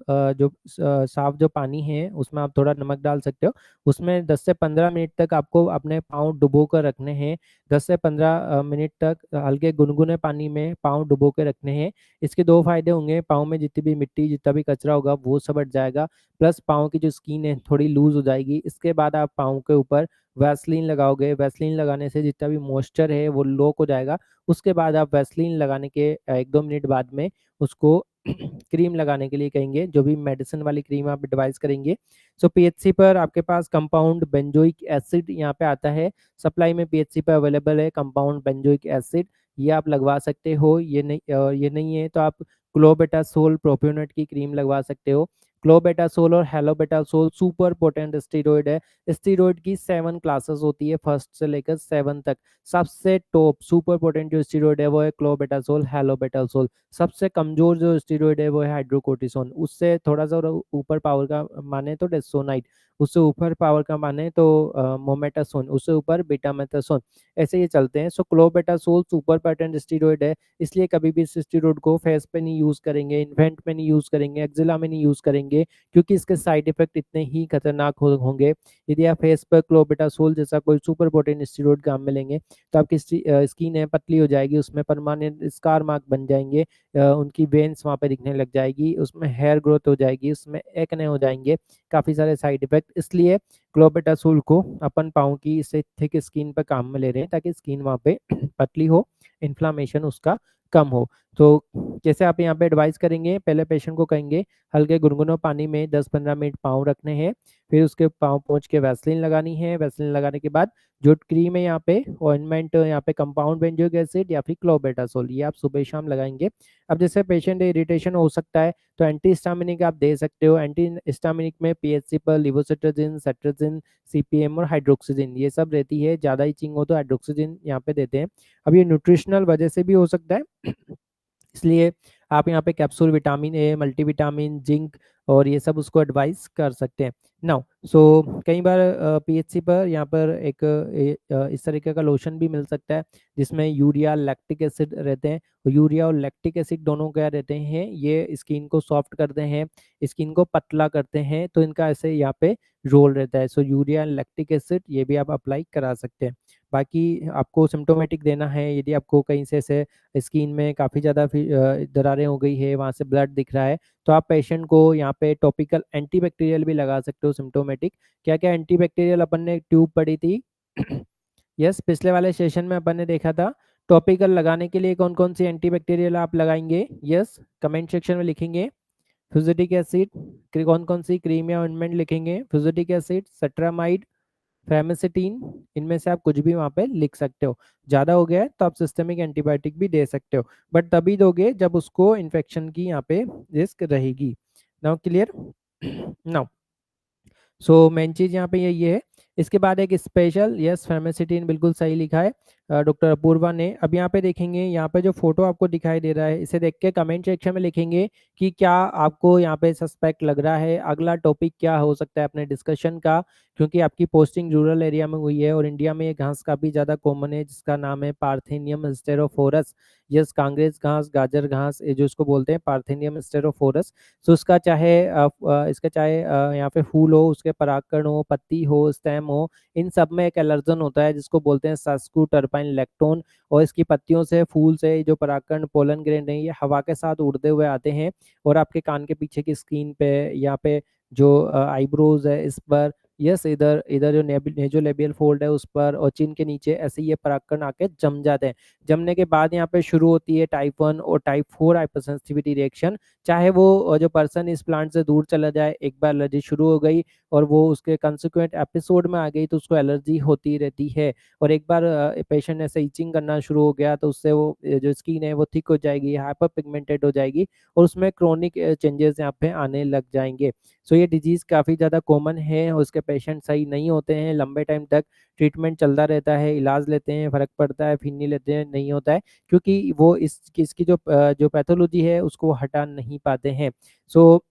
साफ जो पानी है उसमें आप थोड़ा नमक डाल सकते हो, उसमें 10 से 15 मिनट तक आपको अपने पाँव डुबो कर रखने हैं। 10 से 15 मिनट तक हल्के गुनगुने पानी में पाँव डुबो के रखने हैं। इसके दो फायदे होंगे, पाँव में जितनी भी मिट्टी जितना भी कचरा होगा वो सब हट जाएगा, प्लस पाँव की जो स्किन है थोड़ी लूज हो जाएगी। इसके बाद आप पाँव के ऊपर वैसलीन लगाओगे, वैसलीन लगाने से जितना भी मॉइस्चर है वो लॉक हो जाएगा। उसके बाद आप वैसलीन लगाने के 1-2 मिनट बाद में उसको क्रीम लगाने के लिए कहेंगे, जो भी मेडिसिन वाली क्रीम आप एडवाइस करेंगे। सो पीएचसी पर आपके पास कंपाउंड बेंजोइक एसिड यहाँ पे आता है, सप्लाई में पीएचसी पर अवेलेबल है कंपाउंड बेंजोइक एसिड, ये आप लगवा सकते हो। ये नहीं है तो आप क्लोबेटासोल प्रोपियोनेट की क्रीम लगवा सकते हो। क्लोबेटासोल और हेलोबेटासोल सुपर पोटेंट स्टेरॉइड है। स्टेरॉइड की 7 क्लासेस होती है, फर्स्ट से लेकर 7 तक। सबसे टॉप सुपर पोटेंट जो स्टेरॉइड है वो है क्लोबेटासोल, हेलोबेटासोल। सबसे कमजोर जो स्टेरॉइड है वो है हाइड्रोकोर्टिसोन, उससे थोड़ा सा ऊपर पावर का माने तो डेसोनाइट, उससे ऊपर पावर का माने तो मोमेटासोन, उससे ऊपर बीटामेथासोन, ऐसे ये चलते हैं। सो क्लोबेटासोल सुपर पोटेंट स्टेरॉइड है, इसलिए कभी भी इस स्टेरॉइड को फेस पे नहीं यूज करेंगे, इन्वेंट में नहीं यूज करेंगे, एक्जिला में नहीं यूज करेंगे, क्योंकि इसके साइड इफेक्ट इतने ही खतरनाक होंगे। यदि आप फेस पर क्लोबेटासोल जैसा कोई सुपर पोटेंट स्टेरॉइड काम में लेंगे तो आपकी स्किन है पतली हो जाएगी, उसमें परमानेंट स्कार मार्क बन जाएंगे, उनकी वेन्स वहाँ पे दिखने लग जाएगी, उसमें हेयर ग्रोथ हो जाएगी, उसमें एक्ने हो जाएंगे, काफ़ी सारे साइड इफेक्ट। इसलिए क्लोबेटासोल को अपन पाँव की इससे थिक स्किन पर काम में ले रहे हैं ताकि स्किन वहाँ पे पतली हो, इन्फ्लामेशन उसका कम हो। तो जैसे आप यहाँ पे एडवाइस करेंगे, पहले पेशेंट को कहेंगे हल्के गुनगुने पानी में 10-15 मिनट पाँव रखने हैं, फिर उसके पाँव पोंछ के वैसलीन लगानी है। वैसलीन लगाने के बाद जो क्रीम है यहाँ पे ऑइंटमेंट, यहाँ पे कंपाउंड बेंजोइक एसिड या फिर क्लोबेटासोल, ये आप सुबह शाम लगाएंगे। अब जैसे पेशेंट इरिटेशन हो सकता है तो एंटी हिस्टामिनिक आप दे सकते हो। एंटी हिस्टामिनिक में पीएचसी पर लिवोसिट्राजिन, सेट्राजिन, सीपीएम और हाइड्रोक्सीजिन ये सब रहती है। ज़्यादा इचिंग हो तो हाइड्रोक्सीजिन यहाँ पे देते हैं। अब ये न्यूट्रिशनल वजह से भी हो सकता है इसलिए आप यहाँ पे capsule vitamin A, multivitamin, zinc और ये सब उसको एडवाइस कर सकते हैं। नाउ सो कई बार पीएचसी पर यहाँ पर इस तरीके का लोशन भी मिल सकता है जिसमें यूरिया लैक्टिक एसिड रहते हैं। यूरिया और लैक्टिक एसिड दोनों क्या रहते हैं, ये स्किन को सॉफ्ट करते हैं, स्किन को पतला करते हैं, तो इनका ऐसे यहाँ पे रोल रहता है। सो यूरिया लैक्टिक एसिड ये भी आप अप्लाई करा सकते हैं। बाकी आपको सिम्टोमेटिक देना है, यदि आपको कहीं से ऐसे स्किन में काफ़ी ज़्यादा दरारें हो गई है, वहाँ से ब्लड दिख रहा है, तो आप पेशेंट को यहाँ पे टॉपिकल एंटीबैक्टीरियल भी लगा सकते हो सिम्टोमेटिक। क्या क्या एंटीबैक्टीरियल अपन ने ट्यूब पढ़ी थी यस पिछले वाले सेशन में अपन ने देखा था। टॉपिकल लगाने के लिए कौन कौन सी एंटीबैक्टीरियल आप लगाएंगे, यस कमेंट सेक्शन में लिखेंगे। फ्यूजिटिक एसिड, कौन कौन सी क्रीम या ऑइंटमेंट लिखेंगे, फ्यूजिटिक एसिड, सेट्रामाइड, फेमिसिटीन, इनमें से आप कुछ भी वहाँ पे लिख सकते हो। ज़्यादा हो गया है तो आप सिस्टमिक एंटीबायोटिक भी दे सकते हो, बट तभी दोगे जब उसको इन्फेक्शन की यहाँ पे रिस्क रहेगी। Now clear now so main चीज यहाँ पे यही है। इसके बाद एक स्पेशल, यस फेमिसिटीन बिल्कुल सही लिखा है डॉक्टर अपूर्वा ने। अब यहाँ पे देखेंगे, यहाँ पे जो फोटो आपको दिखाई दे रहा है इसे देख के कमेंट सेक्शन में लिखेंगे कि क्या आपको यहाँ पे सस्पेक्ट लग रहा है, अगला टॉपिक क्या हो सकता है अपने डिस्कशन का, क्योंकि आपकी पोस्टिंग रूरल एरिया में हुई है और इंडिया में ये घास काफ़ी ज़्यादा कॉमन है जिसका नाम है पार्थेनियम स्टेरोफोरस। यस कांग्रेस घास, गाजर घास, ये जो इसको बोलते हैं पार्थेनियम स्टेरोफोरस। सो इसका चाहे यहाँ पे फूल हो, उसके परागकण हो, पत्ती हो, स्टेम हो, इन सब में एक एलर्जन होता है जिसको बोलते हैं सास्कूटर्पाइन लैक्टोन। और इसकी पत्तियों से, फूल से जो परागकण पोलन ग्रेन है ये हवा के साथ उड़ते हुए आते हैं और आपके कान के पीछे की स्किन पे, यहाँ पे जो आईब्रोज है इस पर, यस इधर इधर जो नेजोलेबियल फोल्ड है उस पर और चिन के नीचे ऐसे ये परागकण आके जम जाते हैं। जमने के बाद यहाँ पे शुरू होती है टाइप 1 और टाइप 4 हाइपरसेंसिटिविटी रिएक्शन। चाहे वो जो पर्सन इस प्लांट से दूर चला जाए, एक बार एलर्जी शुरू हो गई और वो उसके कंसिक्वेंट एपिसोड में आ गई तो उसको एलर्जी होती रहती है। और एक बार पेशेंट ऐसे इचिंग करना शुरू हो गया तो उससे वो जो स्किन है वो थिक हो जाएगी, हाइपर पिगमेंटेड हो जाएगी और उसमें क्रोनिक चेंजेस यहाँ पे आने लग जाएंगे। सो ये डिजीज़ काफ़ी ज़्यादा कॉमन है, उसके पेशेंट सही नहीं होते हैं, लंबे टाइम तक ट्रीटमेंट चलता रहता है, इलाज लेते हैं, फ़र्क पड़ता है, फिर नहीं लेते हैं, नहीं होता है, क्योंकि वो इसकी जो पैथोलॉजी है उसको हटा नहीं पाते हैं। सो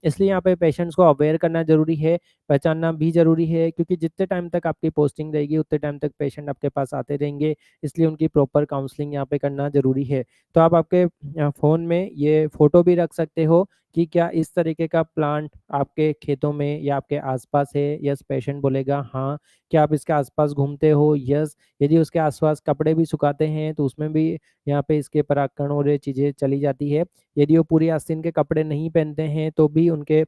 इसलिए यहाँ पे पेशेंट्स को अवेयर करना ज़रूरी है, पहचानना भी ज़रूरी है, क्योंकि जितने टाइम तक आपकी पोस्टिंग रहेगी उतने टाइम तक पेशेंट आपके पास आते रहेंगे, इसलिए उनकी प्रॉपर काउंसलिंग यहाँ पे करना ज़रूरी है। तो आप आपके फ़ोन में ये फ़ोटो भी रख सकते हो कि क्या इस तरीके का प्लांट आपके खेतों में या आपके आसपास है? यस, पेशेंट बोलेगा हाँ। क्या आप इसके आसपास घूमते हो? यस। यदि उसके आसपास कपड़े भी सुखाते हैं तो उसमें भी यहाँ पे इसके परागकण और ये चीज़ें चली जाती है। यदि वो पूरी आस्तीन के कपड़े नहीं पहनते हैं तो भी उनके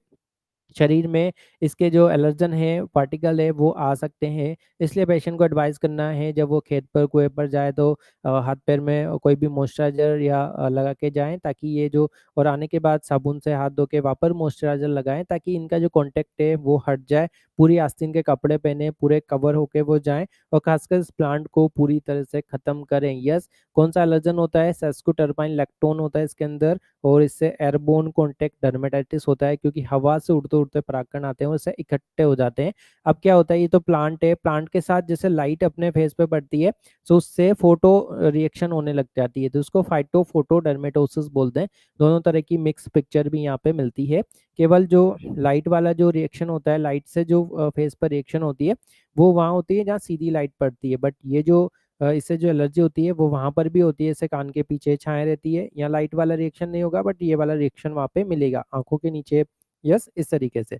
शरीर में इसके जो एलर्जन है, पार्टिकल है, वो आ सकते हैं। इसलिए पेशेंट को एडवाइस करना है जब वो खेत पर कुएँ पर जाए तो हाथ-पैर में कोई भी मॉइस्चराइज़र या लगा के जाएँ, ताकि ये जो और आने के बाद साबुन से हाथ धो के वापस मॉइस्चराइज़र लगाएँ ताकि इनका जो कॉन्टैक्ट है वो हट जाए। पूरी आस्तीन के कपड़े पहने, पूरे कवर होके वो जाएँ और खासकर इस प्लांट को पूरी तरह से ख़त्म करें। यस, कौन-सा एलर्जन होता है? सेस्कोटर्पाइन लैक्टोन होता है इसके अंदर और इससे एयरबोर्न कॉन्टैक्ट डर्मेटाइटिस होता है, क्योंकि हवा से उड़ते-उड़ते परागकण आते हैं और उससे इकट्ठे हो जाते हैं। अब क्या होता है, ये तो प्लांट है, प्लांट के साथ जैसे लाइट अपने फेस पे पड़ती है, तो उससे फोटो रिएक्शन होने लग जाती है, तो उसको फाइटोफोटो डर्मेटोसिस बोलते हैं। दोनों तरह की मिक्स पिक्चर भी यहाँ पे मिलती है। केवल जो लाइट वाला जो रिएक्शन होता है, लाइट से जो फेस पर रिएक्शन होती है, वो वहाँ होती है जहाँ सीधी लाइट पड़ती है, बट ये जो इससे जो एलर्जी होती है वो वहाँ पर भी होती है, जैसे कान के पीछे छाए रहती है। यहाँ लाइट वाला रिएक्शन नहीं होगा, बट ये वाला रिएक्शन वहाँ पे मिलेगा आँखों के नीचे। यस, इस तरीके से।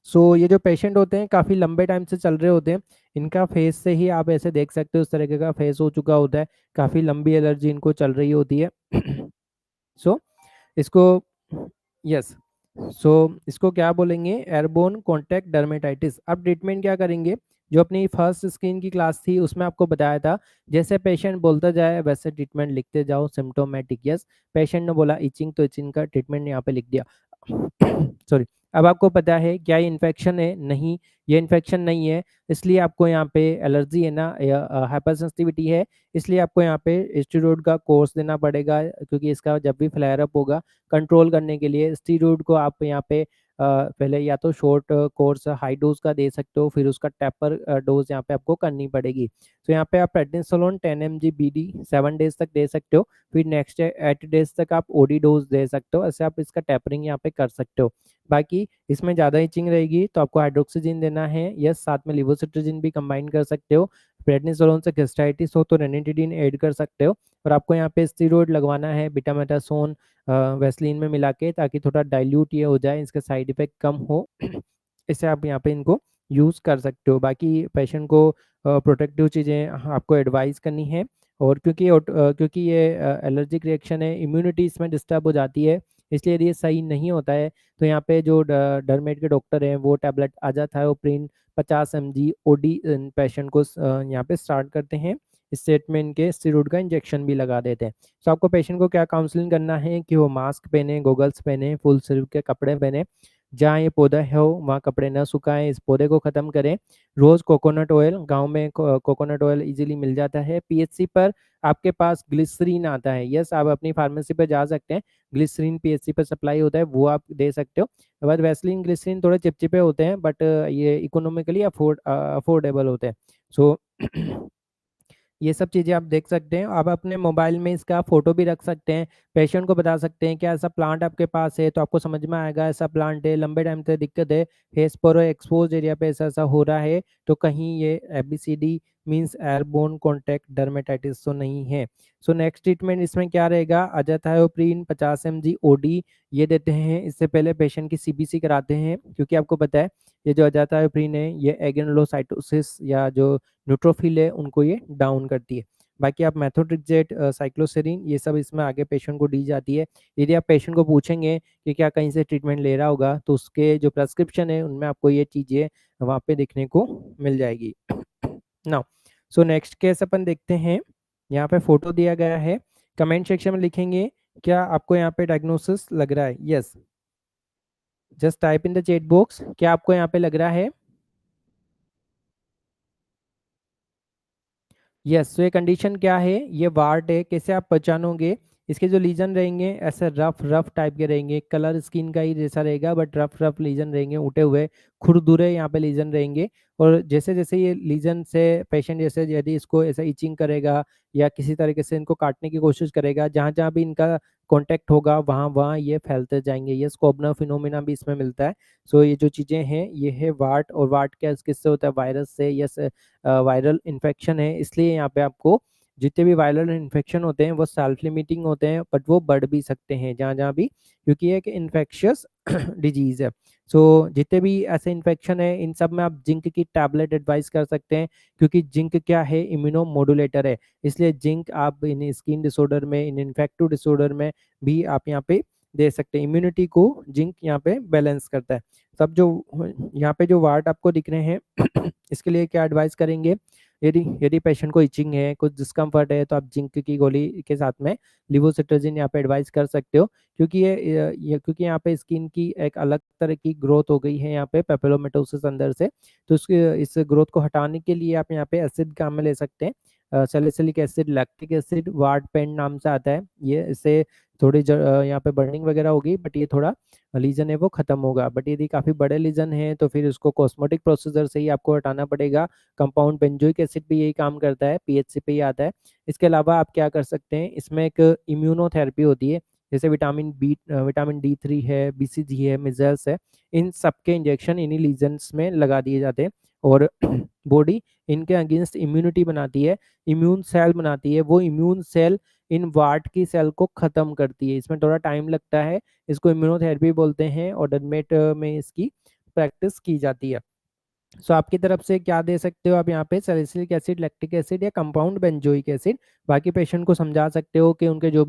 सो ये जो पेशेंट होते हैं काफ़ी लंबे टाइम से चल रहे होते हैं, इनका फेस से ही आप ऐसे देख सकते हो उस तरीके का फेस हो चुका होता है, काफ़ी लंबी एलर्जी इनको चल रही होती है। सो इसको यस, सो इसको क्या बोलेंगे? Airborne contact dermatitis. अब ट्रीटमेंट क्या करेंगे? जो अपनी फर्स्ट स्क्रीन की क्लास थी उसमें आपको बताया था, जैसे पेशेंट बोलता जाए वैसे ट्रीटमेंट लिखते जाओ, सिम्प्टोमेटिक। यस, पेशेंट ने बोला इचिंग तो इचिंग का ट्रीटमेंट यहाँ पे लिख दिया। सॉरी। अब आपको पता है क्या ये इन्फेक्शन है? नहीं, ये इन्फेक्शन नहीं है, इसलिए आपको यहाँ पे एलर्जी है ना, या हाइपर सेंसिटिविटी है, इसलिए आपको यहाँ पे स्टेरॉइड का कोर्स देना पड़ेगा, क्योंकि इसका जब भी फ्लेयर अप होगा कंट्रोल करने के लिए स्टेरॉइड को आप यहाँ पे पहले या तो शॉर्ट कोर्स हाई डोज का दे सकते हो, फिर उसका टैपर डोज यहाँ पे आपको करनी पड़ेगी। तो यहाँ पे आप प्रेडनिसोलोन 10 mg बीडी 7 डेज तक दे सकते हो, फिर नेक्स्ट 8 डेज तक आप ओडी डोज दे सकते हो, ऐसे आप इसका टैपरिंग यहाँ पे कर सकते हो। बाकी इसमें ज़्यादा इचिंग रहेगी तो आपको हाइड्रोक्सीजिन देना है, यस, साथ में लिवोसिट्राजिन भी कंबाइन कर सकते हो। प्रेडनिसोलोन से गैस्ट्राइटिस हो तो रेनिटिडिन ऐड कर सकते हो, और आपको यहाँ पे स्टेरॉइड लगवाना है बीटामेटासोन वैसलीन में मिला के, ताकि थोड़ा डाइल्यूट ये हो जाए, इसके साइड इफेक्ट कम हो। इससे आप यहाँ पे इनको यूज़ कर सकते हो। बाकी पेशेंट को प्रोटेक्टिव चीज़ें आपको एडवाइस करनी है, और क्योंकि ये एलर्जिक रिएक्शन है, इम्यूनिटी इसमें डिस्टर्ब हो जाती है, इसलिए यदि ये सही नहीं होता है तो यहाँ पे जो डर्मेट के डॉक्टर हैं वो टैबलेट अजाथायोप्रिन 50 mg ओडी पेशेंट को यहाँ पे स्टार्ट करते हैं। इस सेट में इनके स्टेरॉइड का इंजेक्शन भी लगा देते हैं। तो आपको पेशेंट को क्या काउंसलिंग करना है कि वो मास्क पहने, गॉगल्स पहने, फुल स्लीव के कपड़े पहने, जहाँ ये पौधा है हो वहाँ कपड़े न सुखाएं, इस पौधे को ख़त्म करें। रोज़ कोकोनट ऑयल, गाँव में कोकोनट ऑयल इजीली मिल जाता है। पीएचसी पर आपके पास ग्लिसरीन आता है, यस, आप अपनी फार्मेसी पर जा सकते हैं, ग्लिसरीन पीएचसी पर सप्लाई होता है, वो आप दे सकते हो। बट वैसलीन ग्लिसरीन थोड़े चिपचिपे होते हैं, बट ये इकोनॉमिकली अफोर्डेबल होते हैं। सो ये सब चीज़ें आप देख सकते हैं। आप अपने मोबाइल में इसका फ़ोटो भी रख सकते हैं, पेशेंट को बता सकते हैं क्या ऐसा प्लांट आपके पास है, तो आपको समझ में आएगा ऐसा प्लांट है, लंबे टाइम से दिक्कत है, फेस पर एक्सपोज एरिया पे ऐसा-ऐसा हो रहा है, तो कहीं ये ABCD means airborne contact dermatitis तो नहीं है। सो नेक्स्ट ट्रीटमेंट इसमें क्या रहेगा? अजाथायोप्रिन 50 mg ओडी ये देते हैं, इससे पहले पेशेंट की सीबीसी कराते हैं, क्योंकि आपको पता है ये जो अजाथायोप्रिन है ये एग्रेनुलोसाइटोसिस या जो न्यूट्रोफिल है उनको ये डाउन करती है। बाकी आप मेथोट्रेक्सेट, साइक्लोसेरिन ये सब इसमें आगे पेशेंट को दी जाती है। यदि आप पेशेंट को पूछेंगे कि क्या कहीं से ट्रीटमेंट ले रहा होगा, तो उसके जो प्रिस्क्रिप्शन है उनमें आपको ये चीज़ें वहाँ पे देखने को मिल जाएगी। नाउ सो नेक्स्ट केस अपन देखते हैं। यहाँ पे फ़ोटो दिया गया है, कमेंट सेक्शन में लिखेंगे क्या आपको यहाँ पे डायग्नोसिस लग रहा है? Yes. Just type in the chat box, क्या आपको यहाँ पे लग रहा है? यस, तो ये कंडीशन क्या है, ये वार्ड है, कैसे आप पहचानोगे? इसके जो लीजन रहेंगे ऐसे रफ रफ टाइप के रहेंगे, कलर स्किन का ही जैसा रहेगा बट रफ रफ लीजन रहेंगे, उठे हुए खुरदुरे यहाँ पे लीजन रहेंगे। और जैसे जैसे ये लीजन से पेशेंट जैसे यदि इसको ऐसा इचिंग करेगा या किसी तरीके से इनको काटने की कोशिश करेगा, जहाँ जहाँ भी इनका कॉन्टैक्ट होगा वहाँ वहाँ ये फैलते जाएंगे। ये स्कोबना फिनोमिना भी इसमें मिलता है। सो ये जो चीज़ें हैं ये है वार्ड, और वार्ड क्या किससे होता है? वायरस से। यस, वायरल इन्फेक्शन है, इसलिए यहाँ पे आपको जितने भी वायरल इन्फेक्शन होते हैं वो सेल्फ लिमिटिंग होते हैं, बट वो बढ़ भी सकते हैं जहाँ जहाँ भी, क्योंकि ये एक इन्फेक्शियस डिजीज है। सो जितने भी ऐसे इन्फेक्शन है इन सब में आप जिंक की टैबलेट एडवाइस कर सकते हैं, क्योंकि जिंक क्या है? इम्यूनो मोडुलेटर है। इसलिए जिंक आप इन स्किन डिसऑर्डर में, इन इन्फेक्टिव डिसऑर्डर में भी आप यहाँ पे दे सकते हैं। इम्यूनिटी को जिंक यहाँ पे बैलेंस करता है। सब जो यहाँ पे जो वार्ड आपको दिख रहे हैं इसके लिए क्या एडवाइस करेंगे? यदि यदि पेशेंट को इचिंग है, कुछ डिस्कम्फर्ट है, तो आप जिंक की गोली के साथ में लिवोसिट्राजिन यहाँ पे एडवाइस कर सकते हो, क्योंकि क्योंकि यहाँ पे स्किन की एक अलग तरह की ग्रोथ हो गई है यहाँ पे पेपिलोमेटोसिस अंदर से। तो उसके इस ग्रोथ को हटाने के लिए आप यहाँ पे एसिड काम में ले सकते हैं, सैलिसिलिक एसिड, लैक्टिक एसिड, वार्ड पेन नाम से आता है ये। इससे थोड़ी यहाँ पे बर्निंग वगैरह होगी, बट ये थोड़ा लीजन है वो खत्म होगा। बट यदि काफ़ी बड़े लीजन है तो फिर उसको कॉस्मेटिक प्रोसीजर से ही आपको हटाना पड़ेगा। कंपाउंड बेंजोइक एसिड भी यही काम करता है, पीएचसी पे ही आता है। इसके अलावा आप क्या कर सकते हैं, इसमें एक इम्यूनोथेरेपी होती है, जैसे विटामिन D3 है, BCG है, मिजल्स है, इन सबके इंजेक्शन इन्हीं लीजन्स में लगा दिए जाते हैं। और बॉडी इनके अगेंस्ट इम्यूनिटी बनाती है, इम्यून सेल बनाती है। वो इम्यून सेल इन वार्ड की सेल को खत्म करती है। इसमें थोड़ा टाइम लगता है, इसको इम्यूनोथेरेपी बोलते हैं, और डरमेट में इसकी प्रैक्टिस की जाती है। सो आपकी तरफ से क्या दे सकते हो आप यहाँ पे? सैलिसिलिक एसिड, लैक्टिक एसिड या कंपाउंड बेंजोइक एसिड। बाकी पेशेंट को समझा सकते हो कि उनके जो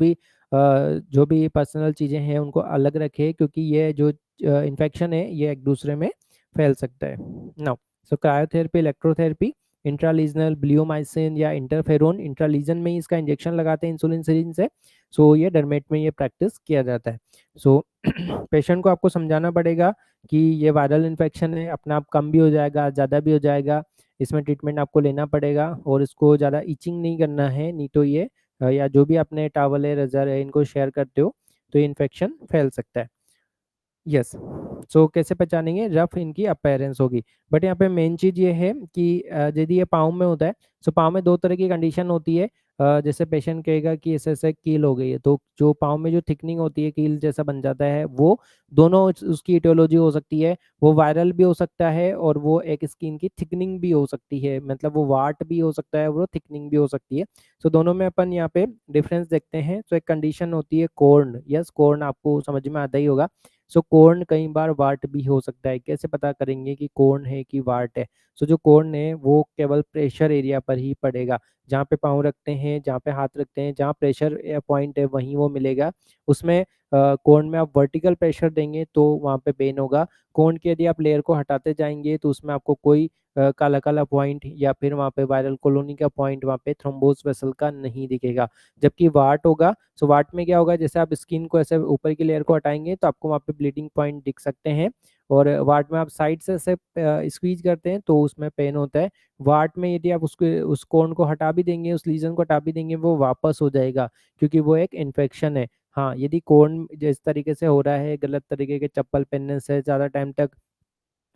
भी पर्सनल चीज़ें हैं उनको अलग रखे, क्योंकि ये जो इन्फेक्शन है ये एक दूसरे में फैल सकता है। नाउ, सो क्रायोथेरेपी, इलेक्ट्रोथेरेपी, इंट्रालीजनल ब्लियोमाइसिन या इंटरफेरोन, इंट्रालीजन में ही इसका इंजेक्शन लगाते हैं इंसुलिन सिरिंज से। सो ये डरमेट में ये प्रैक्टिस किया जाता है। सो पेशेंट को आपको समझाना पड़ेगा कि ये वायरल इन्फेक्शन है, अपना आप कम भी हो जाएगा, ज़्यादा भी हो जाएगा, इसमें ट्रीटमेंट आपको लेना पड़ेगा, और इसको ज़्यादा इचिंग नहीं करना है, नहीं तो ये या जो भी अपने टॉवल है, रज़र है, इनको शेयर करते हो तो ये इन्फेक्शन फैल सकता है। यस, सो कैसे पहचानेंगे? रफ इनकी अपीयरेंस होगी। बट यहाँ पे मेन चीज़ ये है कि यदि ये पाँव में होता है, सो पाँव में दो तरह की कंडीशन होती है। जैसे पेशेंट कहेगा कि ऐसे ऐसे कील हो गई है, तो जो पाँव में जो थिकनिंग होती है, कील जैसा बन जाता है, वो दोनों उसकी इटियोलॉजी हो सकती है। वो वायरल भी हो सकता है और वो एक स्किन की थिकनिंग भी हो सकती है, मतलब वो वाट भी हो सकता है, वो थिकनिंग भी हो सकती है। सो दोनों में अपन यहाँ पे डिफरेंस देखते हैं। तो एक कंडीशन होती है कॉर्न। यस, कॉर्न आपको समझ में आता ही होगा। सो कॉर्न कई बार वार्ट भी हो सकता है। कैसे पता करेंगे कि कॉर्न है कि वार्ट है? सो जो कॉर्न है वो केवल प्रेशर एरिया पर ही पड़ेगा, जहाँ पे पाँव रखते हैं, जहाँ पे हाथ रखते हैं, जहाँ प्रेशर पॉइंट है वहीं वो मिलेगा उसमें। कॉर्न में आप वर्टिकल प्रेशर देंगे तो वहाँ पे पेन होगा। कॉर्न की यदि आप लेयर को हटाते जाएंगे तो उसमें आपको कोई काला काला पॉइंट या फिर वहाँ पे वायरल कॉलोनी का पॉइंट, वहाँ पे थ्रोम्बोस वेसल का नहीं दिखेगा। जबकि वार्ट होगा, सो वार्ट में क्या होगा, जैसे आप स्किन को ऐसे ऊपर की लेयर को हटाएंगे तो आपको वहाँ पे ब्लीडिंग पॉइंट दिख सकते हैं। और वार्ट में आप साइड से ऐसे स्क्वीज करते हैं तो उसमें पेन होता है। वार्ट में यदि आप उसको उस कोन को हटा भी देंगे, उस लीजन को हटा भी देंगे, वो वापस हो जाएगा, क्योंकि वो एक इन्फेक्शन है। हाँ, यदि कोन जिस तरीके से हो रहा है, गलत तरीके के चप्पल पहनने से, ज़्यादा टाइम तक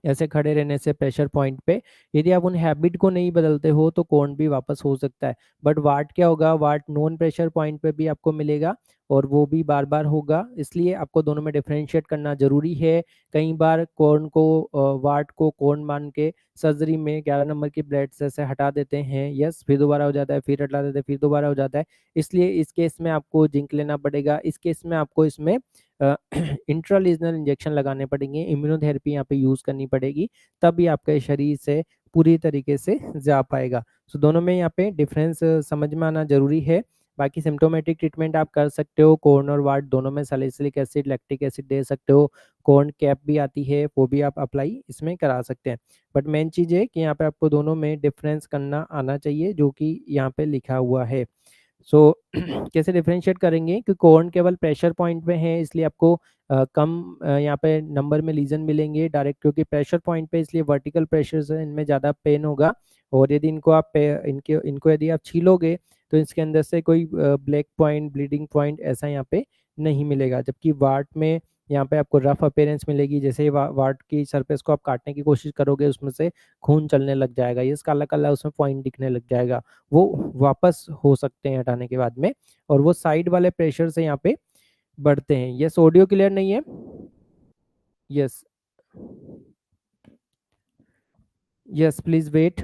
ऐसे खड़े रहने से प्रेशर पॉइंट पे, यदि आप उन हैबिट को नहीं बदलते हो तो कोण भी वापस हो सकता है। बट वाट क्या होगा, वाट नॉन प्रेशर पॉइंट पे भी आपको मिलेगा और वो भी बार बार होगा, इसलिए आपको दोनों में डिफरेंशिएट करना जरूरी है। कई बार कोण को वाट को कोण मान के सर्जरी में 11 नंबर की ब्लेड से हटा देते हैं। यस, फिर दोबारा हो जाता है, फिर हटा देते हैं, फिर दोबारा हो जाता है। इसलिए इस केस में आपको जिंक लेना पड़ेगा। इस केस में आपको इसमें इंट्रालीजनल इंजेक्शन लगाने पड़ेंगे, इम्यूनोथेरेपी यहाँ पे यूज़ करनी पड़ेगी, तभी आपके शरीर से पूरी तरीके से जा पाएगा। सो दोनों में यहाँ पे डिफरेंस समझ में आना जरूरी है। बाकी सिम्टोमेटिक ट्रीटमेंट आप कर सकते हो, कॉर्न और वाट दोनों में सैलिसिलिक एसिड, लैक्टिक एसिड दे सकते हो। कॉर्न कैप भी आती है, वो भी आप अप्लाई इसमें करा सकते हैं। बट मेन चीज़ है कि यहाँ पे आपको दोनों में डिफरेंस करना आना चाहिए, जो कि यहाँ पे लिखा हुआ है। सो कैसे डिफरेंशिएट करेंगे कि कोन केवल प्रेशर पॉइंट पे है, इसलिए आपको कम यहाँ पे नंबर में लीजन मिलेंगे डायरेक्ट, क्योंकि प्रेशर पॉइंट पे इसलिए वर्टिकल प्रेशर से इनमें ज़्यादा पेन होगा। और यदि इनको आप इनको यदि आप छीलोगे तो इसके अंदर से कोई ब्लैक पॉइंट, ब्लीडिंग पॉइंट ऐसा यहाँ पे नहीं मिलेगा। जबकि वार्ट में यहाँ पे आपको रफ अपीयरेंस मिलेगी, जैसे ही वार्ट की सरफेस को आप काटने की कोशिश करोगे उसमें से खून चलने लग जाएगा, ये काला काला उसमें पॉइंट दिखने लग जाएगा, वो वापस हो सकते हैं हटाने के बाद में, और वो साइड वाले प्रेशर से यहाँ पे बढ़ते हैं। यस, ऑडियो क्लियर नहीं है? यस, यस प्लीज वेट,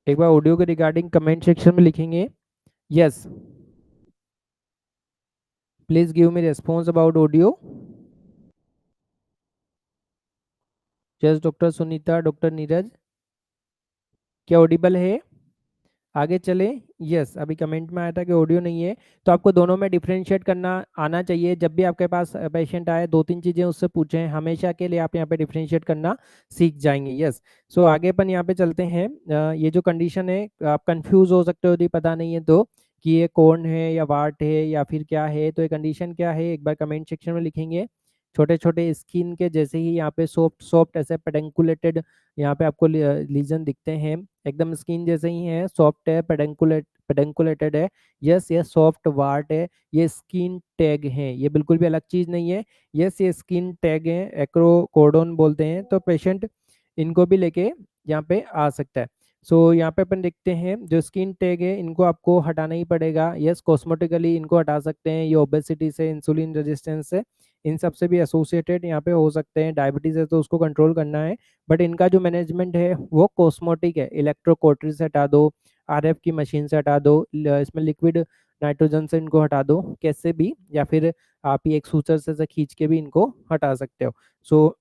एक बार ऑडियो के रिगार्डिंग कमेंट सेक्शन में लिखेंगे। Yes, please give me response about audio. Yes doctor Sunita, doctor Neeraj, क्या ऑडिबल है? आगे चले। यस, अभी कमेंट में आया था कि ऑडियो नहीं है, तो आपको दोनों में डिफरेंशिएट करना आना चाहिए। जब भी आपके पास पेशेंट आए, दो तीन चीज़ें उससे पूछें, हमेशा के लिए आप यहाँ पे डिफरेंशिएट करना सीख जाएंगे। यस, सो आगे अपन यहाँ पे चलते हैं। ये जो कंडीशन है, आप कंफ्यूज हो सकते हो यदि पता नहीं है तो, कि ये कॉर्न है या वार्ट है या फिर क्या है। तो ये कंडीशन क्या है, एक बार कमेंट सेक्शन में लिखेंगे। छोटे छोटे स्किन के जैसे ही यहाँ पे सॉफ्ट सॉफ्ट ऐसे पेडंकुलेटेड यहाँ पे आपको लीजन दिखते हैं, एकदम स्किन जैसे ही है, सॉफ्ट है, पेडंकुलेटेड है। यस, ये सॉफ्ट वार्ट है, ये स्किन टैग है, ये बिल्कुल भी अलग चीज नहीं है। यस, ये स्किन टैग है, एक्रोकोडोन बोलते हैं। तो पेशेंट इनको भी लेके यहाँ पे आ सकता है। सो यहाँ पे अपन देखते हैं, जो स्किन टैग है इनको आपको हटाना ही पड़ेगा। यस, कॉस्मेटिकली इनको हटा सकते हैं, ये ओबेसिटी से, इंसुलिन रेजिस्टेंस से, इन सब से भी एसोसिएटेड यहाँ पे हो सकते हैं। डायबिटीज है तो उसको कंट्रोल करना है, बट इनका जो मैनेजमेंट है वो कॉस्मेटिक है। इलेक्ट्रोकोटरी से हटा दो, आरएफ की मशीन से हटा दो, इसमें लिक्विड नाइट्रोजन से इनको हटा दो कैसे भी, या फिर आप ही एक सूचर से खींच के भी इनको हटा सकते हो। सो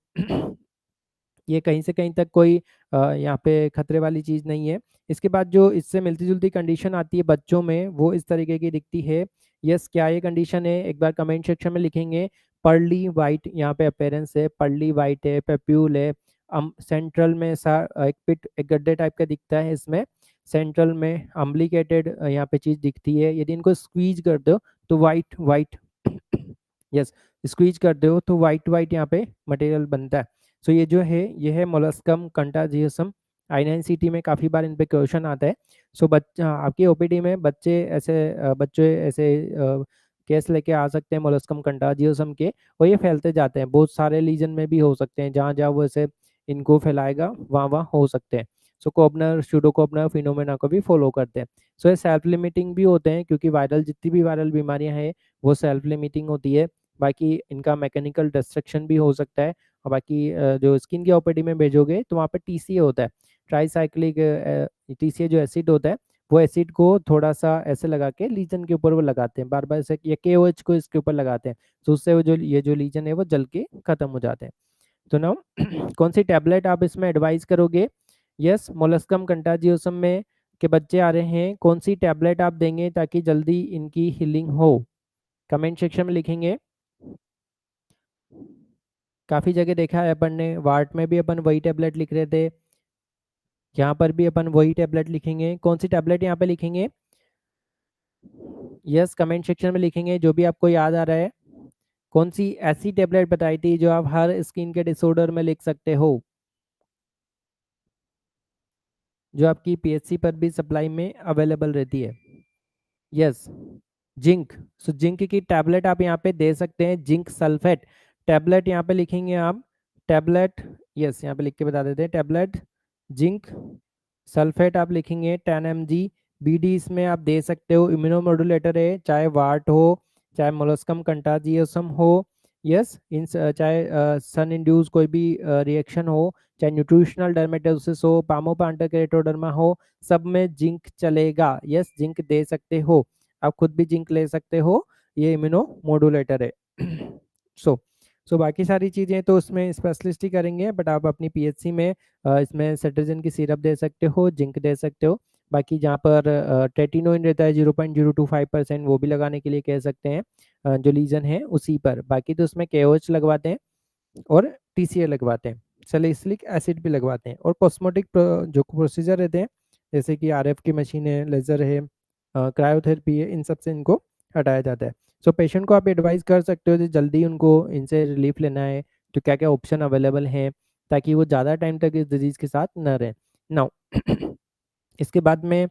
ये कहीं से कहीं तक कोई यहाँ पे खतरे वाली चीज़ नहीं है। इसके बाद जो इससे मिलती जुलती कंडीशन आती है बच्चों में, वो इस तरीके की दिखती है। यस, क्या ये कंडीशन है, एक बार कमेंट सेक्शन में लिखेंगे। पर्ली वाइट यहाँ पे अपेरेंस है, पर्ली वाइट है, पेप्यूल है, सेंट्रल में सा एक पिट, एक गड्ढे टाइप का दिखता है इसमें, सेंट्रल में अम्ब्लिकेटेड यहाँ पे चीज दिखती है। यदि इनको स्क्वीज कर दो तो वाइट वाइट यस, स्क्वीज कर दो तो वाइट वाइट यहाँ पे मटेरियल बनता है। सो ये जो है, ये है मोलस्कम कंटाजियसम। I9CT में काफ़ी बार इन पे क्वेश्चन आता है। सो बच्चा आपकी ओपीडी में बच्चे ऐसे केस लेके आ सकते हैं मोलस्कम कंटाजियसम के, और ये फैलते जाते हैं, बहुत सारे लीजन में भी हो सकते हैं, जहाँ जहाँ वो ऐसे इनको फैलाएगा वहाँ वहाँ हो सकते हैं। सो कोबनर स्यूडोकोबनर फिनोमेना को भी फॉलो करते हैं। सो ये सेल्फ लिमिटिंग भी होते हैं, क्योंकि वायरल जितनी भी वायरल बीमारियां हैं वो सेल्फ लिमिटिंग होती है। बाकी इनका मैकेनिकल डिस्ट्रक्शन भी हो सकता है। और बाकी जो स्किन की ओपीडी में भेजोगे तो वहाँ पे टीसीए होता है, ट्राईसाइक्लिक टीसीए जो एसिड होता है, वो एसिड को थोड़ा सा ऐसे लगा के लीजन के ऊपर वो लगाते हैं बार बार ऐसे, या केओएच को इसके ऊपर लगाते हैं, तो उससे वो जो ये जो लीजन है वो जल के खत्म हो जाते हैं। तो नाउ कौन सी टैबलेट आप इसमें एडवाइस करोगे? यस, मोलस्कम कंटाजियोसम में के बच्चे आ रहे हैं, कौन सी टैबलेट आप देंगे ताकि जल्दी इनकी हीलिंग हो? कमेंट सेक्शन में लिखेंगे। काफ़ी जगह देखा है अपन ने, वार्ट में भी अपन वही टैबलेट लिख रहे थे, यहाँ पर भी अपन वही टैबलेट लिखेंगे। कौन सी टैबलेट यहाँ पे लिखेंगे? यस, कमेंट सेक्शन में लिखेंगे जो भी आपको याद आ रहा है। कौन सी ऐसी टैबलेट बताई थी जो आप हर स्किन के डिसऑर्डर में लिख सकते हो, जो आपकी पीएचसी पर भी सप्लाई में अवेलेबल रहती है? Yes, zinc. सो जिंक की टैबलेट आप यहाँ पे दे सकते हैं, जिंक सल्फेट टैबलेट यहाँ पे लिखेंगे आप, टैबलेट। यस, यहाँ पे लिख के बता देते हैं, टैबलेट जिंक सल्फेट आप लिखेंगे 10 mg। बीडी इसमें आप दे सकते हो, इम्यूनोमोडुलेटर है, चाहे वार्ट हो, चाहे मोलस्कम कंटाजियसम हो। यस, इन चाहे सन इंड्यूस कोई भी रिएक्शन हो, चाहे न्यूट्रिशनल डर्मेटोसिस हो, पामोपांटर केरेटोडर्मा हो, सब में जिंक चलेगा। यस, जिंक दे सकते हो, आप खुद भी जिंक ले सकते हो, ये इम्यूनो मोडुलेटर है। सो बाकी सारी चीज़ें तो उसमें स्पेशलिस्ट ही करेंगे, बट आप अपनी पीएचसी में इसमें सेट्राजिन की सिरप दे सकते हो, जिंक दे सकते हो। बाकी जहाँ पर टेटिनोइन रहता है 0.025%, वो भी लगाने के लिए कह सकते हैं, जो लीजन है उसी पर। बाकी तो उसमें केओएच लगवाते हैं और टीसीए लगवाते हैं, सैलिसिलिक एसिड भी लगवाते हैं, और कॉस्मेटिक जो प्रोसीजर रहते हैं, जैसे कि आरएफ की मशीन है, लेजर है, क्रायोथेरेपी है, इन सब से इनको हटाया जाता है। सो पेशेंट को आप एडवाइस कर सकते हो कि जल्दी उनको इनसे रिलीफ लेना है, तो क्या क्या ऑप्शन अवेलेबल हैं ताकि वो ज़्यादा टाइम तक इस डिजीज़ के साथ न रहें। नाउ इसके बाद में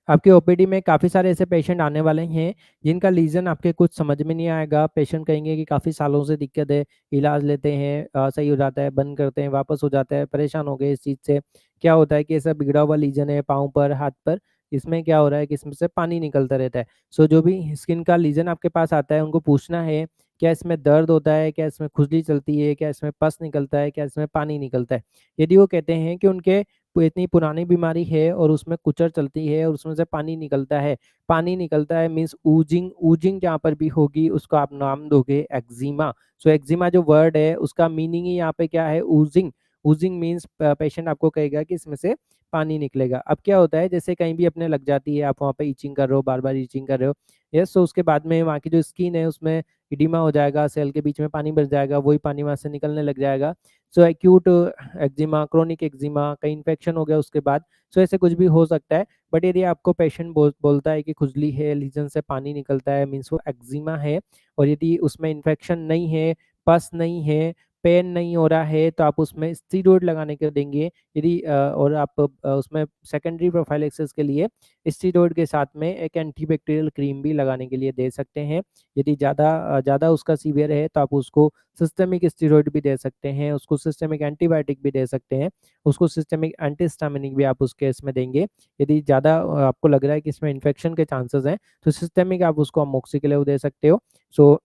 आपके ओपीडी में काफ़ी सारे ऐसे पेशेंट आने वाले हैं जिनका रीज़न आपके कुछ समझ में नहीं आएगा। पेशेंट कहेंगे कि काफ़ी सालों से दिक्कत है, इलाज लेते हैं, सही हो जाता है, बंद करते हैं, वापस हो जाता है, परेशान हो गए इस चीज़ से। क्या होता है कि ऐसा बिगड़ा हुआ लीजन है पाँव पर, हाथ पर, इसमें क्या हो रहा है कि इसमें से पानी निकलता रहता है। सो जो भी स्किन का लीजन आपके पास आता है उनको पूछना है, क्या इसमें दर्द होता है, क्या इसमें खुजली चलती है, क्या इसमें पस निकलता है, क्या इसमें पानी निकलता है। यदि वो कहते हैं कि उनके इतनी पुरानी बीमारी है और उसमें कुचर चलती है और उसमें से पानी निकलता है, पानी निकलता है मीन्स ऊजिंग, ऊजिंग जहाँ पर भी होगी उसको आप नाम दोगे एक्जिमा। सो एक्जिमा जो वर्ड है उसका मीनिंग ही यहाँ पे क्या है, ऊजिंग। ऊजिंग मीन्स पेशेंट आपको कहेगा कि इसमें से पानी निकलेगा। अब क्या होता है, जैसे कहीं भी अपने लग जाती है, आप वहाँ पे इचिंग कर रहे हो, बार बार इचिंग कर रहे हो, यस, तो उसके बाद में वहाँ की जो स्किन है उसमें इडिमा हो जाएगा, सेल के बीच में पानी भर जाएगा, वही पानी वहाँ से निकलने लग जाएगा। सो एक्यूट एक्जिमा, क्रोनिक एक्जिमा, कहीं इन्फेक्शन हो गया उसके बाद, सो ऐसे कुछ भी हो सकता है। बट यदि आपको पेशेंट बोलता है कि खुजली है, लीजन से पानी निकलता है, मीन्स वो एक्जिमा है, और यदि उसमें इन्फेक्शन नहीं है, पस नहीं है, पेन नहीं हो रहा है, तो आप उसमें स्टीरॉयड लगाने के देंगे। यदि और आप उसमें सेकेंडरी प्रोफाइलेक्सिस के लिए स्टीरॉयड के साथ में एक एंटीबैक्टीरियल क्रीम भी लगाने के लिए दे सकते हैं। यदि ज़्यादा उसका सीवियर है तो आप उसको सिस्टेमिक स्टेरॉइड भी दे सकते हैं, उसको सिस्टेमिक एंटीबायोटिक भी दे सकते हैं, उसको सिस्टेमिक एंटीहिस्टामिनिक भी आप उस केस में देंगे। यदि ज़्यादा आपको लग रहा है कि इसमें इन्फेक्शन के चांसेस हैं तो सिस्टेमिक आप उसको अमोक्सिक्लेव दे सकते हो। सो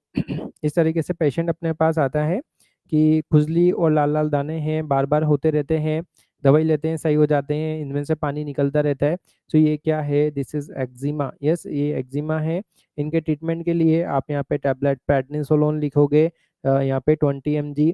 इस तरीके से पेशेंट अपने पास आता है कि खुजली और लाल लाल दाने हैं, बार बार होते रहते हैं, दवाई लेते हैं, सही हो जाते हैं, इनमें से पानी निकलता रहता है। तो ये क्या है, दिस इज एक्जिमा। यस, ये एक्जिमा है। इनके ट्रीटमेंट के लिए आप यहाँ पे टैबलेट प्रेडनिसोलोन लिखोगे, यहाँ पे 20 mg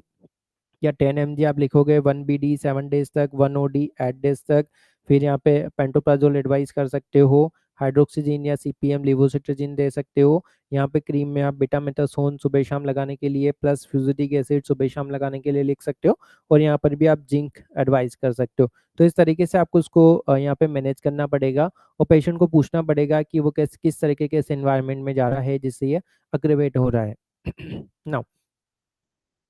या 10 mg आप लिखोगे, 1 BD 7 डेज तक, 1 OD 8 डेज तक। फिर यहाँ पे पेंटोप्राजोल एडवाइस कर सकते हो, हाइड्रोक्सीजिन या CPM लिवोसिट्राजिन दे सकते हो। यहाँ पे क्रीम में आप बेटामेथासोन सुबह शाम लगाने के लिए प्लस फ्यूजिडिक एसिड सुबह शाम लगाने के लिए लिख सकते हो, और यहाँ पर भी आप जिंक एडवाइस कर सकते हो। तो इस तरीके से आपको उसको यहाँ पे मैनेज करना पड़ेगा, और पेशेंट को पूछना पड़ेगा कि वो किस तरीके के एनवायरनमेंट में जा रहा है जिससे ये अग्रेवेट हो रहा है। नाउ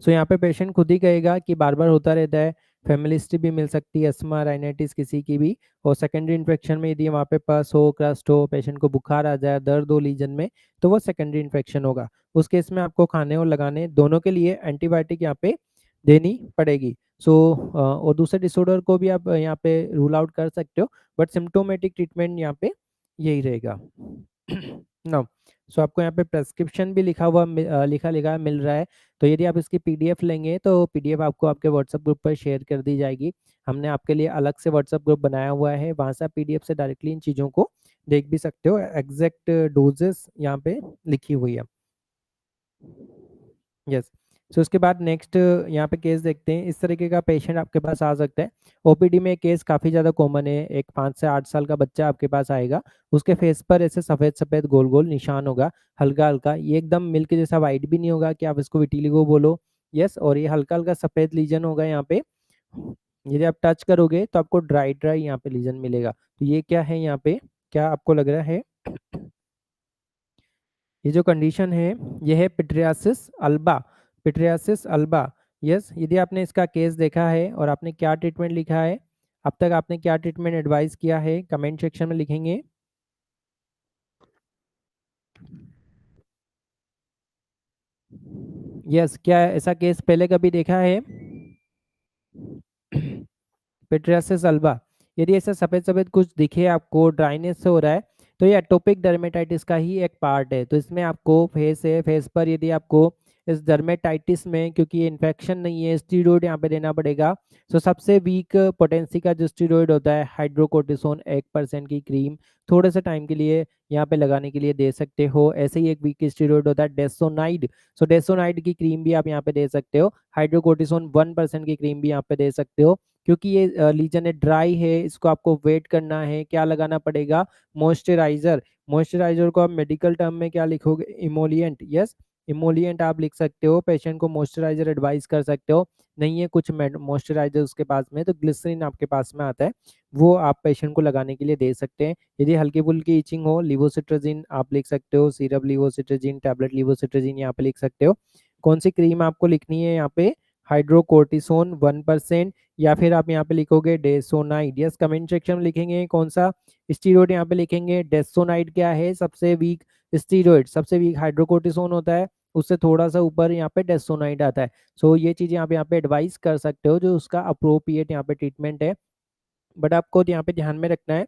सो यहाँ पे पेशेंट खुद ही कहेगा कि बार बार होता रहता है, फैमिली हिस्ट्री भी मिल सकती है, अस्थमा राइनाइटिस किसी की भी, और सेकेंडरी इन्फेक्शन में यदि वहाँ पे पस हो, क्रस्ट हो, पेशेंट को बुखार आ जाए, दर्द हो लीजन में, तो वो सेकेंडरी इन्फेक्शन होगा। उस केस में आपको खाने और लगाने दोनों के लिए एंटीबायोटिक यहाँ पे देनी पड़ेगी। सो और दूसरे डिसऑर्डर को भी आप यहाँ पे रूल आउट कर सकते हो, बट सिम्टोमेटिक ट्रीटमेंट यहाँ पे यही रहेगा। नाउ सो आपको यहाँ पे प्रेस्क्रिप्शन भी लिखा लिखा मिल रहा है। तो यदि आप इसकी पीडीएफ लेंगे तो पीडीएफ आपको आपके व्हाट्सएप ग्रुप पर शेयर कर दी जाएगी। हमने आपके लिए अलग से व्हाट्सएप ग्रुप बनाया हुआ है, वहाँ से आप पीडीएफ से डायरेक्टली इन चीज़ों को देख भी सकते हो। एग्जैक्ट डोजेस यहाँ पे लिखी हुई है। यस, सो उसके बाद नेक्स्ट यहाँ पे केस देखते हैं। इस तरीके का पेशेंट आपके पास आ सकता है। ओपीडी में केस काफ़ी ज़्यादा कॉमन है। एक 5 से 8 साल का बच्चा आपके पास आएगा, उसके फेस पर ऐसे सफ़ेद सफ़ेद गोल गोल निशान होगा, हल्का हल्का, ये एकदम मिल्क जैसा वाइट भी नहीं होगा कि आप इसको विटिलिगो बोलो। यस, और ये हल्का हल्का सफ़ेद लीजन होगा यहाँ पे। यदि आप टच करोगे तो आपको ड्राई ड्राई यहाँ पे लीजन मिलेगा। तो ये क्या है यहाँ पे, क्या आपको लग रहा है? ये जो कंडीशन है ये है pityriasis alba. Pityriasis alba. Yes, यदि आपने इसका केस देखा है और आपने क्या ट्रीटमेंट लिखा है, अब तक आपने क्या ट्रीटमेंट एडवाइस किया है, कमेंट सेक्शन में लिखेंगे। यस, क्या ऐसा केस पहले कभी देखा है? Pityriasis alba. यदि ऐसा सफ़ेद सफ़ेद कुछ दिखे आपको, ड्राइनेस से हो रहा है, तो ये एटोपिक डर्मेटाइटिस का ही एक पार्ट है। तो इसमें आपको फेस है, फेस पर यदि आपको इस डर्मेटाइटिस में, क्योंकि ये इन्फेक्शन नहीं है, स्टीरॉयड यहाँ पे देना पड़ेगा। तो सबसे वीक पोटेंसी का जो स्टीरॉयड होता है हाइड्रोकोर्टिसोन 1% की क्रीम थोड़े से टाइम के लिए यहाँ पे लगाने के लिए दे सकते हो। ऐसे ही एक वीक स्टीरॉयड होता है डेसोनाइड। सो डेसोनाइड की क्रीम भी आप यहाँ पे दे सकते हो। हाइड्रोकोर्टिसोन 1% की क्रीम भी यहाँ पे दे सकते हो। क्योंकि ये लीजन है, ड्राई है, इसको आपको वेट करना है, क्या लगाना पड़ेगा? मॉइस्चराइजर। मॉइस्चराइजर को आप मेडिकल टर्म में क्या लिखोगे? इमोलिएंट। यस, इमोलिएंट आप लिख सकते हो, पेशेंट को मॉइस्चराइजर एडवाइस कर सकते हो, नहीं है कुछ मॉइस्चराइजर उसके पास में तो ग्लिसरीन आपके पास में आता है, वो आप पेशेंट को लगाने के लिए दे सकते हैं। यदि हल्की फुल्की इचिंग हो, लिवोसिट्राजिन आप लिख सकते हो, सिरप लिवोसिट्राजिन, टैबलेट लिवोसिट्राजिन यहाँ पे लिख सकते हो। कौन सी क्रीम आपको लिखनी है यहाँ पे, हाइड्रोकोर्टिसोन 1%, या फिर आप यहाँ पे लिखोगे डेसोनाइड। यस, कमेंट सेक्शन में लिखेंगे कौन सा स्टीरॉयड यहाँ पे लिखेंगे। डेसोनाइड क्या है, सबसे वीक स्टीरॉयड, सबसे वीक हाइड्रोकोर्टिसोन होता है, उससे थोड़ा सा ऊपर यहाँ पे डेसोनाइड आता है। सो ये चीज़ें आप यहाँ पे एडवाइस कर सकते हो जो उसका अप्रोप्रिएट यहाँ पे ट्रीटमेंट है। बट आपको यहाँ पे ध्यान में रखना है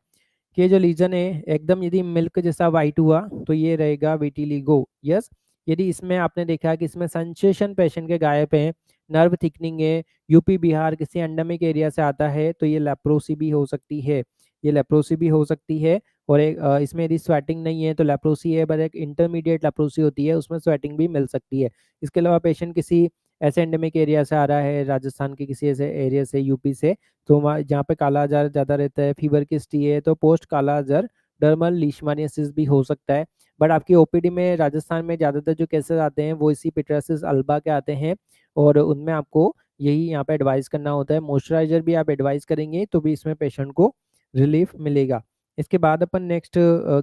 कि ये जो लीजन है एकदम यदि मिल्क जैसा वाइट हुआ तो ये रहेगा विटिलिगो। यस, यदि इसमें आपने देखा कि इसमें सेंसेशन पेशेंट के गायब है, नर्व थिकनिंग है, यूपी बिहार किसी एंडेमिक एरिया से आता है, तो ये लेप्रोसी भी हो सकती है, ये लेप्रोसी भी हो सकती है। और एक इसमें यदि स्वेटिंग नहीं है तो लेप्रोसी है, बट एक इंटरमीडिएट लेप्रोसी होती है, उसमें स्वेटिंग भी मिल सकती है। इसके अलावा पेशेंट किसी ऐसे एंडेमिक एरिया से आ रहा है, राजस्थान के किसी ऐसे एरिया से, यूपी से, तो वहाँ जहाँ पे काला आजार ज़्यादा रहता है, फीवर की स्टी है, तो पोस्ट काला आजार डर्मल लीशमानियासिस भी हो सकता है। बट आपकी ओपीडी में राजस्थान में ज़्यादातर जो केसेस आते हैं वो इसी पिट्रासिस अल्बा के आते हैं, और उनमें आपको यही यहाँ पे एडवाइस करना होता है। मॉइस्चराइजर भी आप एडवाइस करेंगे तो भी इसमें पेशेंट को रिलीफ मिलेगा। इसके बाद अपन नेक्स्ट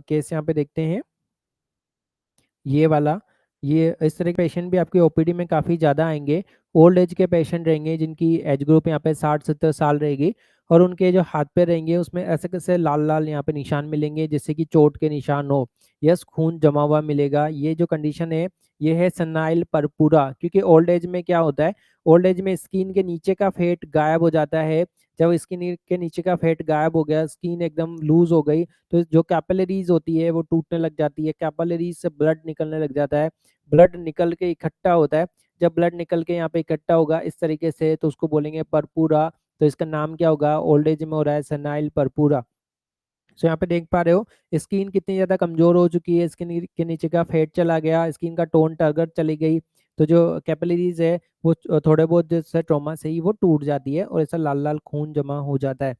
केस यहाँ पे देखते हैं, ये वाला। ये इस तरह के पेशेंट भी आपके ओपीडी में काफ़ी ज़्यादा आएंगे। ओल्ड एज के पेशेंट रहेंगे जिनकी एज ग्रुप यहाँ पे 60-70 साल रहेगी, और उनके जो हाथ पे रहेंगे उसमें ऐसे कैसे लाल लाल यहाँ पे निशान मिलेंगे जैसे कि चोट के निशान हो। यस, खून जमा हुआ मिलेगा। ये जो कंडीशन है ये है सनाइल परपुरा, क्योंकि ओल्ड एज में क्या होता है, ओल्ड एज में स्किन के नीचे का फेट गायब हो जाता है। जब स्किन के नीचे का फेट गायब हो गया, स्किन एकदम लूज हो गई, तो जो कैपिलरीज होती है वो टूटने लग जाती है, कैपिलरीज से ब्लड निकलने लग जाता है, ब्लड निकल के इकट्ठा होता है। जब ब्लड निकल के यहाँ पे इकट्ठा होगा इस तरीके से तो उसको बोलेंगे परपूरा। तो इसका नाम क्या होगा, ओल्ड एज में हो रहा है सेनाइल परपूरा। सो यहाँ पे देख पा रहे हो स्किन कितनी ज्यादा कमजोर हो चुकी है, स्किन के नीचे का फैट चला गया, स्किन का टोन टर्गर चली गई, तो जो कैपिलरीज है वो थोड़े बहुत जैसे ट्रॉमा से ही वो टूट जाती है और ऐसा लाल लाल खून जमा हो जाता है।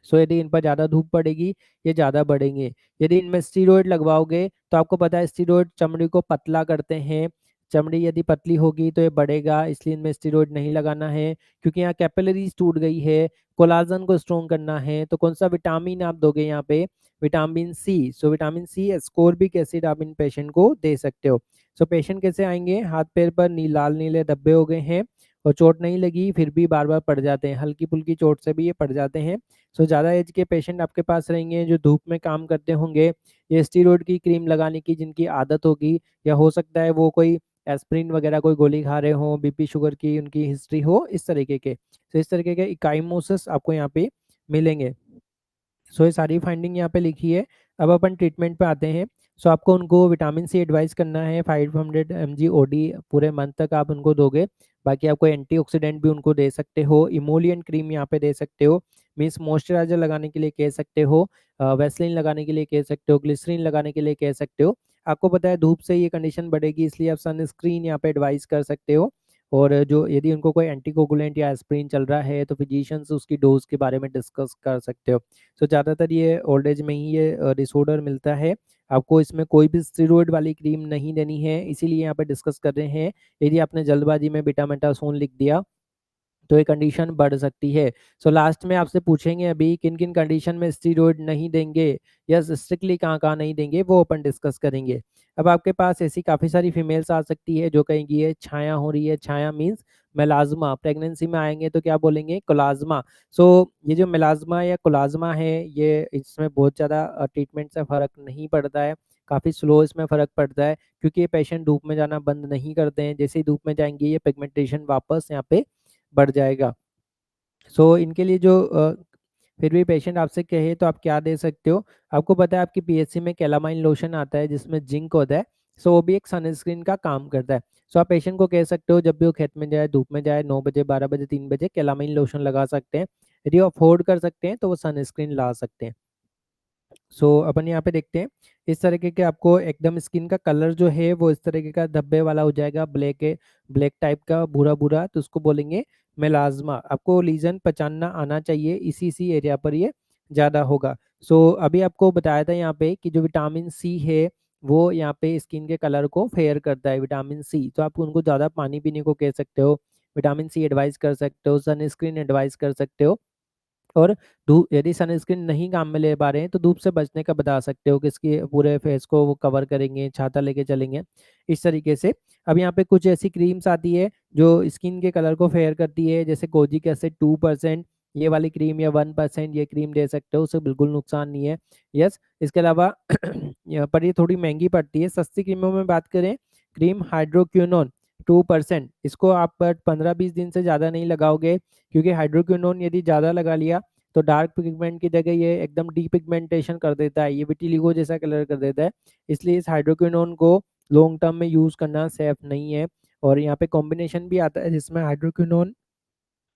सो यदि इन पर ज़्यादा धूप पड़ेगी ये ज़्यादा बढ़ेंगे। यदि इनमें स्टीरॉयड लगवाओगे तो आपको पता है स्टीरॉयड चमड़ी को पतला करते हैं, चमड़ी यदि पतली होगी तो ये बढ़ेगा, इसलिए इनमें स्टीरॉयड नहीं लगाना है, क्योंकि यहाँ कैपिलरीज टूट गई है, कोलाजन को स्ट्रॉन्ग करना है। तो कौन सा विटामिन आप दोगे यहाँ पे, vitamin C. So vitamin C ascorbic acid आप इन पेशेंट को दे सकते हो। सो पेशेंट कैसे आएंगे, हाथ पैर पर लाल नीले धब्बे हो गए हैं और चोट नहीं लगी फिर भी बार बार पड़ जाते हैं, हल्की फुल्की चोट से भी ये पड़ जाते हैं। सो ज़्यादा एज के पेशेंट आपके पास रहेंगे जो धूप में काम करते होंगे, ये स्टीरॉयड की क्रीम लगाने की जिनकी आदत होगी, या हो सकता है वो कोई एस्प्रिन वगैरह कोई गोली खा रहे हो, बीपी शुगर की उनकी हिस्ट्री हो इस तरीके के, तो इस तरीके के इकाइमोसिस आपको यहाँ पे मिलेंगे। सो ये सारी फाइंडिंग यहाँ पे लिखी है। अब अपन ट्रीटमेंट पे आते हैं। सो आपको उनको विटामिन सी एडवाइस करना है, 500 mg OD पूरे मंथ तक आप उनको दोगे। बाकी आपको एंटीऑक्सीडेंट भी उनको दे सकते हो, इमोलियंट क्रीम यहाँ पे दे सकते हो, मीन्स मॉइस्चराइजर लगाने के लिए कह सकते हो, वैसलीन लगाने के लिए कह सकते हो, ग्लिसरीन लगाने के लिए कह सकते हो। आपको पता है धूप से ये कंडीशन बढ़ेगी इसलिए आप सनस्क्रीन यहाँ पे एडवाइस कर सकते हो। और जो यदि उनको कोई एंटीकोगुलेंट या एस्प्रिन चल रहा है तो फिजिशियंस उसकी डोज के बारे में डिस्कस कर सकते हो। तो ज़्यादातर ये ओल्ड एज में ही ये डिसऑर्डर मिलता है। आपको इसमें कोई भी स्टेरॉइड वाली क्रीम नहीं देनी है, इसीलिए यहाँ पे डिस्कस कर रहे हैं। यदि आपने जल्दबाजी में बीटामेटासोन लिख दिया तो ये कंडीशन बढ़ सकती है। सो लास्ट में आपसे पूछेंगे अभी किन किन कंडीशन में स्टीरॉयड नहीं देंगे, या स्ट्रिक्टली कहाँ कहाँ नहीं देंगे, वो अपन डिस्कस करेंगे। अब आपके पास ऐसी काफ़ी सारी फीमेल्स आ सकती है जो कहेंगी ये छाया हो रही है, छाया मीन्स मेलाज्मा, प्रेगनेंसी में आएंगे तो क्या बोलेंगे, कोलाज्मा। सो ये जो मेलाज्मा या कोलाज्मा है ये इसमें बहुत ज़्यादा ट्रीटमेंट से फ़र्क नहीं पड़ता है, काफ़ी स्लो इसमें फ़र्क पड़ता है, क्योंकि ये पेशेंट धूप में जाना बंद नहीं करते हैं, जैसे ही धूप में जाएंगे ये पिगमेंटेशन वापस यहाँ पे बढ़ जाएगा। सो इनके लिए जो फिर भी पेशेंट आपसे कहे तो आप क्या दे सकते हो, आपको पता है आपकी पीएचसी में कैलामाइन लोशन आता है जिसमें जिंक होता है, सो वो भी एक सनस्क्रीन का काम करता है। सो आप पेशेंट को कह सकते हो जब भी वो खेत में जाए, धूप में जाए, 9 बजे, 12 बजे, 3 बजे कैलामाइन लोशन लगा सकते हैं। यदि वो अफोर्ड कर सकते हैं तो वो सनस्क्रीन ला सकते हैं। सो अपन यहाँ पे देखते हैं इस तरीके के आपको एकदम स्किन का कलर जो है वो इस तरीके का धब्बे वाला हो जाएगा, ब्लैक है, ब्लैक टाइप का भूरा भूरा, तो उसको बोलेंगे मेलाज्मा। आपको लीजन पहचानना आना चाहिए, इसी एरिया पर ये ज़्यादा होगा। सो अभी आपको बताया था यहाँ पे कि जो विटामिन सी है वो यहाँ पे स्किन के कलर को फेयर करता है। विटामिन सी, तो आप उनको ज़्यादा पानी पीने को कह सकते हो, विटामिन सी एडवाइस कर सकते हो, सनस्क्रीन एडवाइस कर सकते हो। और धूप, यदि सनस्क्रीन नहीं काम में ले पा रहे हैं तो धूप से बचने का बता सकते हो कि इसकी पूरे फेस को वो कवर करेंगे, छाता लेके चलेंगे, इस तरीके से। अब यहाँ पे कुछ ऐसी क्रीम्स आती है जो स्किन के कलर को फेयर करती है, जैसे कोजिक एसिड 2%, ये वाली क्रीम, या 1% ये क्रीम दे सकते हो, उससे बिल्कुल नुकसान नहीं है। यस, इसके अलावा पर ये थोड़ी महंगी पड़ती है। सस्ती क्रीमों में बात करें, क्रीम हाइड्रोक्विनोन 2%, इसको आप 15-20 दिन से ज़्यादा नहीं लगाओगे, क्योंकि हाइड्रोक्विनोन यदि ज़्यादा लगा लिया तो डार्क पिगमेंट की जगह ये एकदम डीपिगमेंटेशन कर देता है, ये विटिलिगो जैसा कलर कर देता है। इसलिए इस हाइड्रोक्विनोन को लॉन्ग टर्म में यूज़ करना सेफ नहीं है। और यहाँ पे कॉम्बिनेशन भी आता है जिसमें हाइड्रोक्विनोन,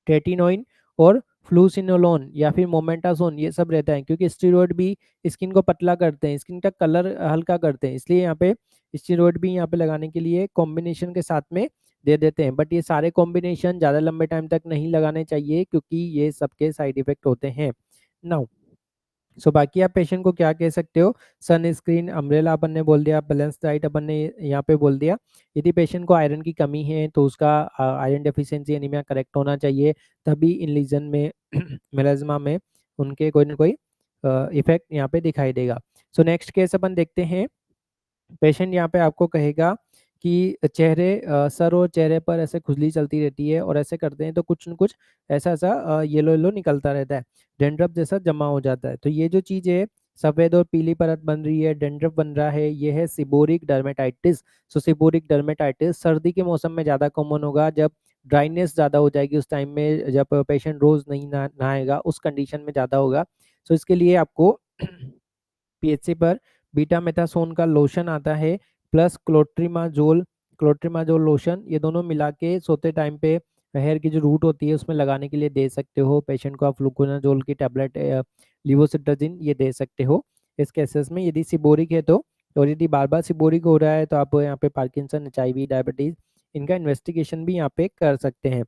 रेटिनोइन और फ्लूसिनोलोन या फिर मोमेंटासोन ये सब रहता है, क्योंकि स्टेरॉइड भी स्किन को पतला करते हैं, स्किन का कलर हल्का करते हैं, इसलिए यहाँ पे स्टेरॉइड भी यहाँ पे लगाने के लिए कॉम्बिनेशन के साथ में दे देते हैं। बट ये सारे कॉम्बिनेशन ज़्यादा लंबे टाइम तक नहीं लगाने चाहिए, क्योंकि ये सबके साइड इफेक्ट होते हैं। नाउ सो बाकी आप पेशेंट को क्या कह सकते हो, सनस्क्रीन, अम्ब्रेला अपन ने बोल दिया, बैलेंस डाइट अपन ने यहाँ पे बोल दिया। यदि पेशेंट को आयरन की कमी है तो उसका आयरन डेफिशिएंसी एनीमिया करेक्ट होना चाहिए, तभी इन लीजन में मेलाज्मा में उनके कोई ना कोई इफेक्ट यहाँ पे दिखाई देगा। सो नेक्स्ट केस अपन देखते हैं। पेशेंट यहाँ पे आपको कहेगा कि सर और चेहरे पर ऐसे खुजली चलती रहती है, और ऐसे करते हैं तो कुछ न कुछ ऐसा ऐसा येलो येलो निकलता रहता है, डेंड्रफ जैसा जमा हो जाता है। तो ये जो चीज़ है, सफ़ेद और पीली परत बन रही है, डेंड्रफ बन रहा है, ये है सिबोरिक डर्मेटाइटिस। सो सिबोरिक डर्मेटाइटिस सर्दी के मौसम में ज़्यादा कॉमन होगा, जब ड्राइनेस ज़्यादा हो जाएगी, उस टाइम में जब पेशेंट रोज़ नहीं नहाएगा, उस कंडीशन में ज़्यादा होगा। सो इसके लिए आपको पीएचसी पर बीटामेथासोन का लोशन आता है, प्लस क्लोट्रिमाजोल लोशन, ये दोनों मिला के सोते टाइम पे हेयर की जो रूट होती है उसमें लगाने के लिए दे सकते हो। पेशेंट को आप फ्लुकोनाजोल की टैबलेट, लिवोसिट्राजिन ये दे सकते हो इस केसेस में, यदि सिबोरिक है तो। और यदि बार बार सिबोरिक हो रहा है तो आप यहाँ पे पार्किंसन, एचआईवी, डायबिटीज, इनका इन्वेस्टिगेशन भी यहाँ पे कर सकते हैं।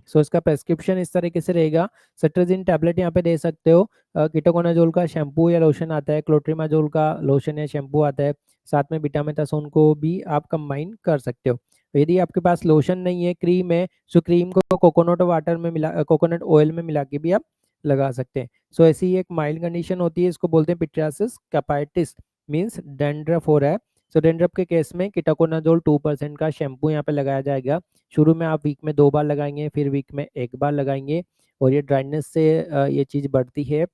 सो इसका प्रेस्क्रिप्शन इस तरीके से रहेगा, सेट्राजिन टैबलेट यहाँ पे दे सकते हो, कीटोकोनाजोल का शैम्पू या लोशन आता है, क्लोट्रिमाजोल का लोशन या शैम्पू आता है, साथ में बीटामेथासोन को भी आप कंबाइन कर सकते हो। यदि आपके पास लोशन नहीं है, क्रीम है, सो क्रीम को कोकोनट ऑयल में मिला के भी आप लगा सकते हैं। सो ऐसी एक माइल्ड कंडीशन होती है, इसको बोलते हैं पिट्रियासिस कैपाइटिस, मीन्स डेंड्रफ हो रहा है। सो डेंड्रफ के केस में कीटोकोनाजोल 2% का शैम्पू यहाँ पे लगाया जाएगा। शुरू में आप वीक में 2 बार लगाएंगे, फिर वीक में 1 बार लगाएंगे, और ये ड्राइनेस से ये चीज़ बढ़ती है।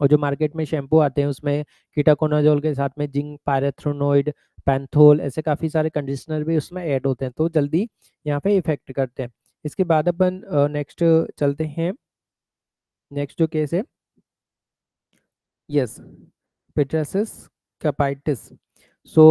और जो मार्केट में शैम्पू आते हैं उसमें कीटाकोनाजोल के साथ में जिंक, पायरेथ्रोनोइड, पैंथोल, ऐसे काफ़ी सारे कंडीशनर भी उसमें ऐड होते हैं, तो जल्दी यहाँ पे इफेक्ट करते हैं। इसके बाद अपन नेक्स्ट चलते हैं। नेक्स्ट जो केस है, यस, पिट्रासिस कैपाइटिस। सो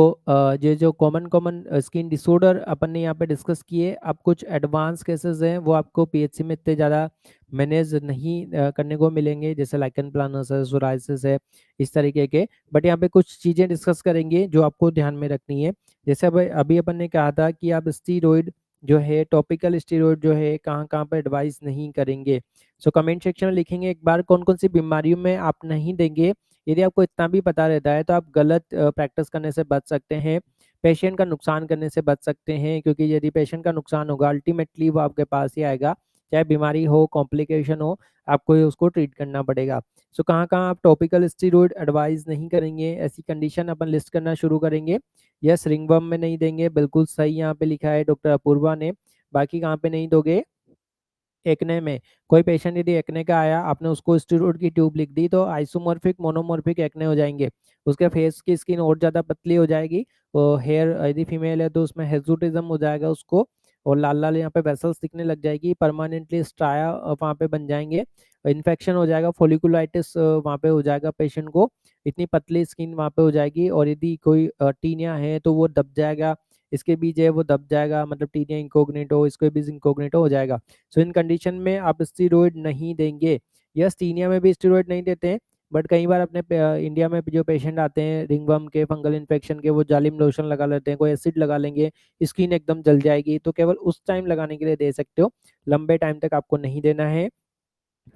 ये जो कॉमन कॉमन स्किन डिसऑर्डर अपन ने यहाँ पे डिस्कस किए, अब कुछ एडवांस केसेस हैं वो आपको पीएचसी में इतने ज़्यादा मैनेज नहीं करने को मिलेंगे, जैसे लाइकन प्लानस है, सोराइसिस है, इस तरीके के। बट यहाँ पे कुछ चीज़ें डिस्कस करेंगे जो आपको ध्यान में रखनी है। जैसे अब अभी अपन ने कहा था कि आप स्टीरॉइड जो है, टॉपिकल स्टीरॉइड जो है, कहाँ कहाँ पर एडवाइस नहीं करेंगे। सो कमेंट सेक्शन में लिखेंगे एक बार कौन कौन सी बीमारियों में आप नहीं देंगे। यदि आपको इतना भी पता रहता है तो आप गलत प्रैक्टिस करने से बच सकते हैं, पेशेंट का नुकसान करने से बच सकते हैं, क्योंकि यदि पेशेंट का नुकसान होगा अल्टीमेटली वो आपके पास ही आएगा, चाहे बीमारी हो, कॉम्प्लिकेशन हो, आपको उसको ट्रीट करना पड़ेगा। सो कहाँ कहाँ आप टॉपिकल स्टीरॉइड एडवाइस नहीं करेंगे, ऐसी कंडीशन अपन लिस्ट करना शुरू करेंगे। यस, रिंगवर्म में नहीं देंगे, बिल्कुल सही यहाँ पे लिखा है डॉक्टर अपूर्वा ने। बाकी कहाँ पे नहीं दोगे, एक्ने में। कोई पेशेंट यदि एक्ने का आया, आपने उसको स्टेरॉइड की ट्यूब लिख दी, तो आइसोमॉर्फिक, मोनोमॉर्फिक एक्ने हो जाएंगे, उसके फेस की स्किन और ज़्यादा पतली हो जाएगी, और हेयर यदि फीमेल है तो उसमें हेजुटिज्म हो जाएगा उसको, और लाल लाल यहाँ पे वेसल्स दिखने लग जाएगी, परमानेंटली स्ट्राया वहाँ पे बन जाएंगे, इन्फेक्शन हो जाएगा, फोलिकुलाइटिस वहाँ पे हो जाएगा पेशेंट को, इतनी पतली स्किन वहाँ पे हो जाएगी। और यदि कोई टीनिया है तो वो दब जाएगा, इसके बीच है वो दब जाएगा, मतलब टीनिया इंकोग्निटो, इसके बीच इंकोग्निटो हो जाएगा। सो इन कंडीशन में आप स्टीरॉइड नहीं देंगे। यस, टीनिया में भी स्टीरॉइड नहीं देते हैं, बट कई बार अपने इंडिया में जो पेशेंट आते हैं रिंगवर्म के, फंगल इन्फेक्शन के, वो जालिम लोशन लगा लेते हैं, कोई एसिड लगा लेंगे, स्किन एकदम जल जाएगी, तो केवल उस टाइम लगाने के लिए दे सकते हो, लंबे टाइम तक आपको नहीं देना है।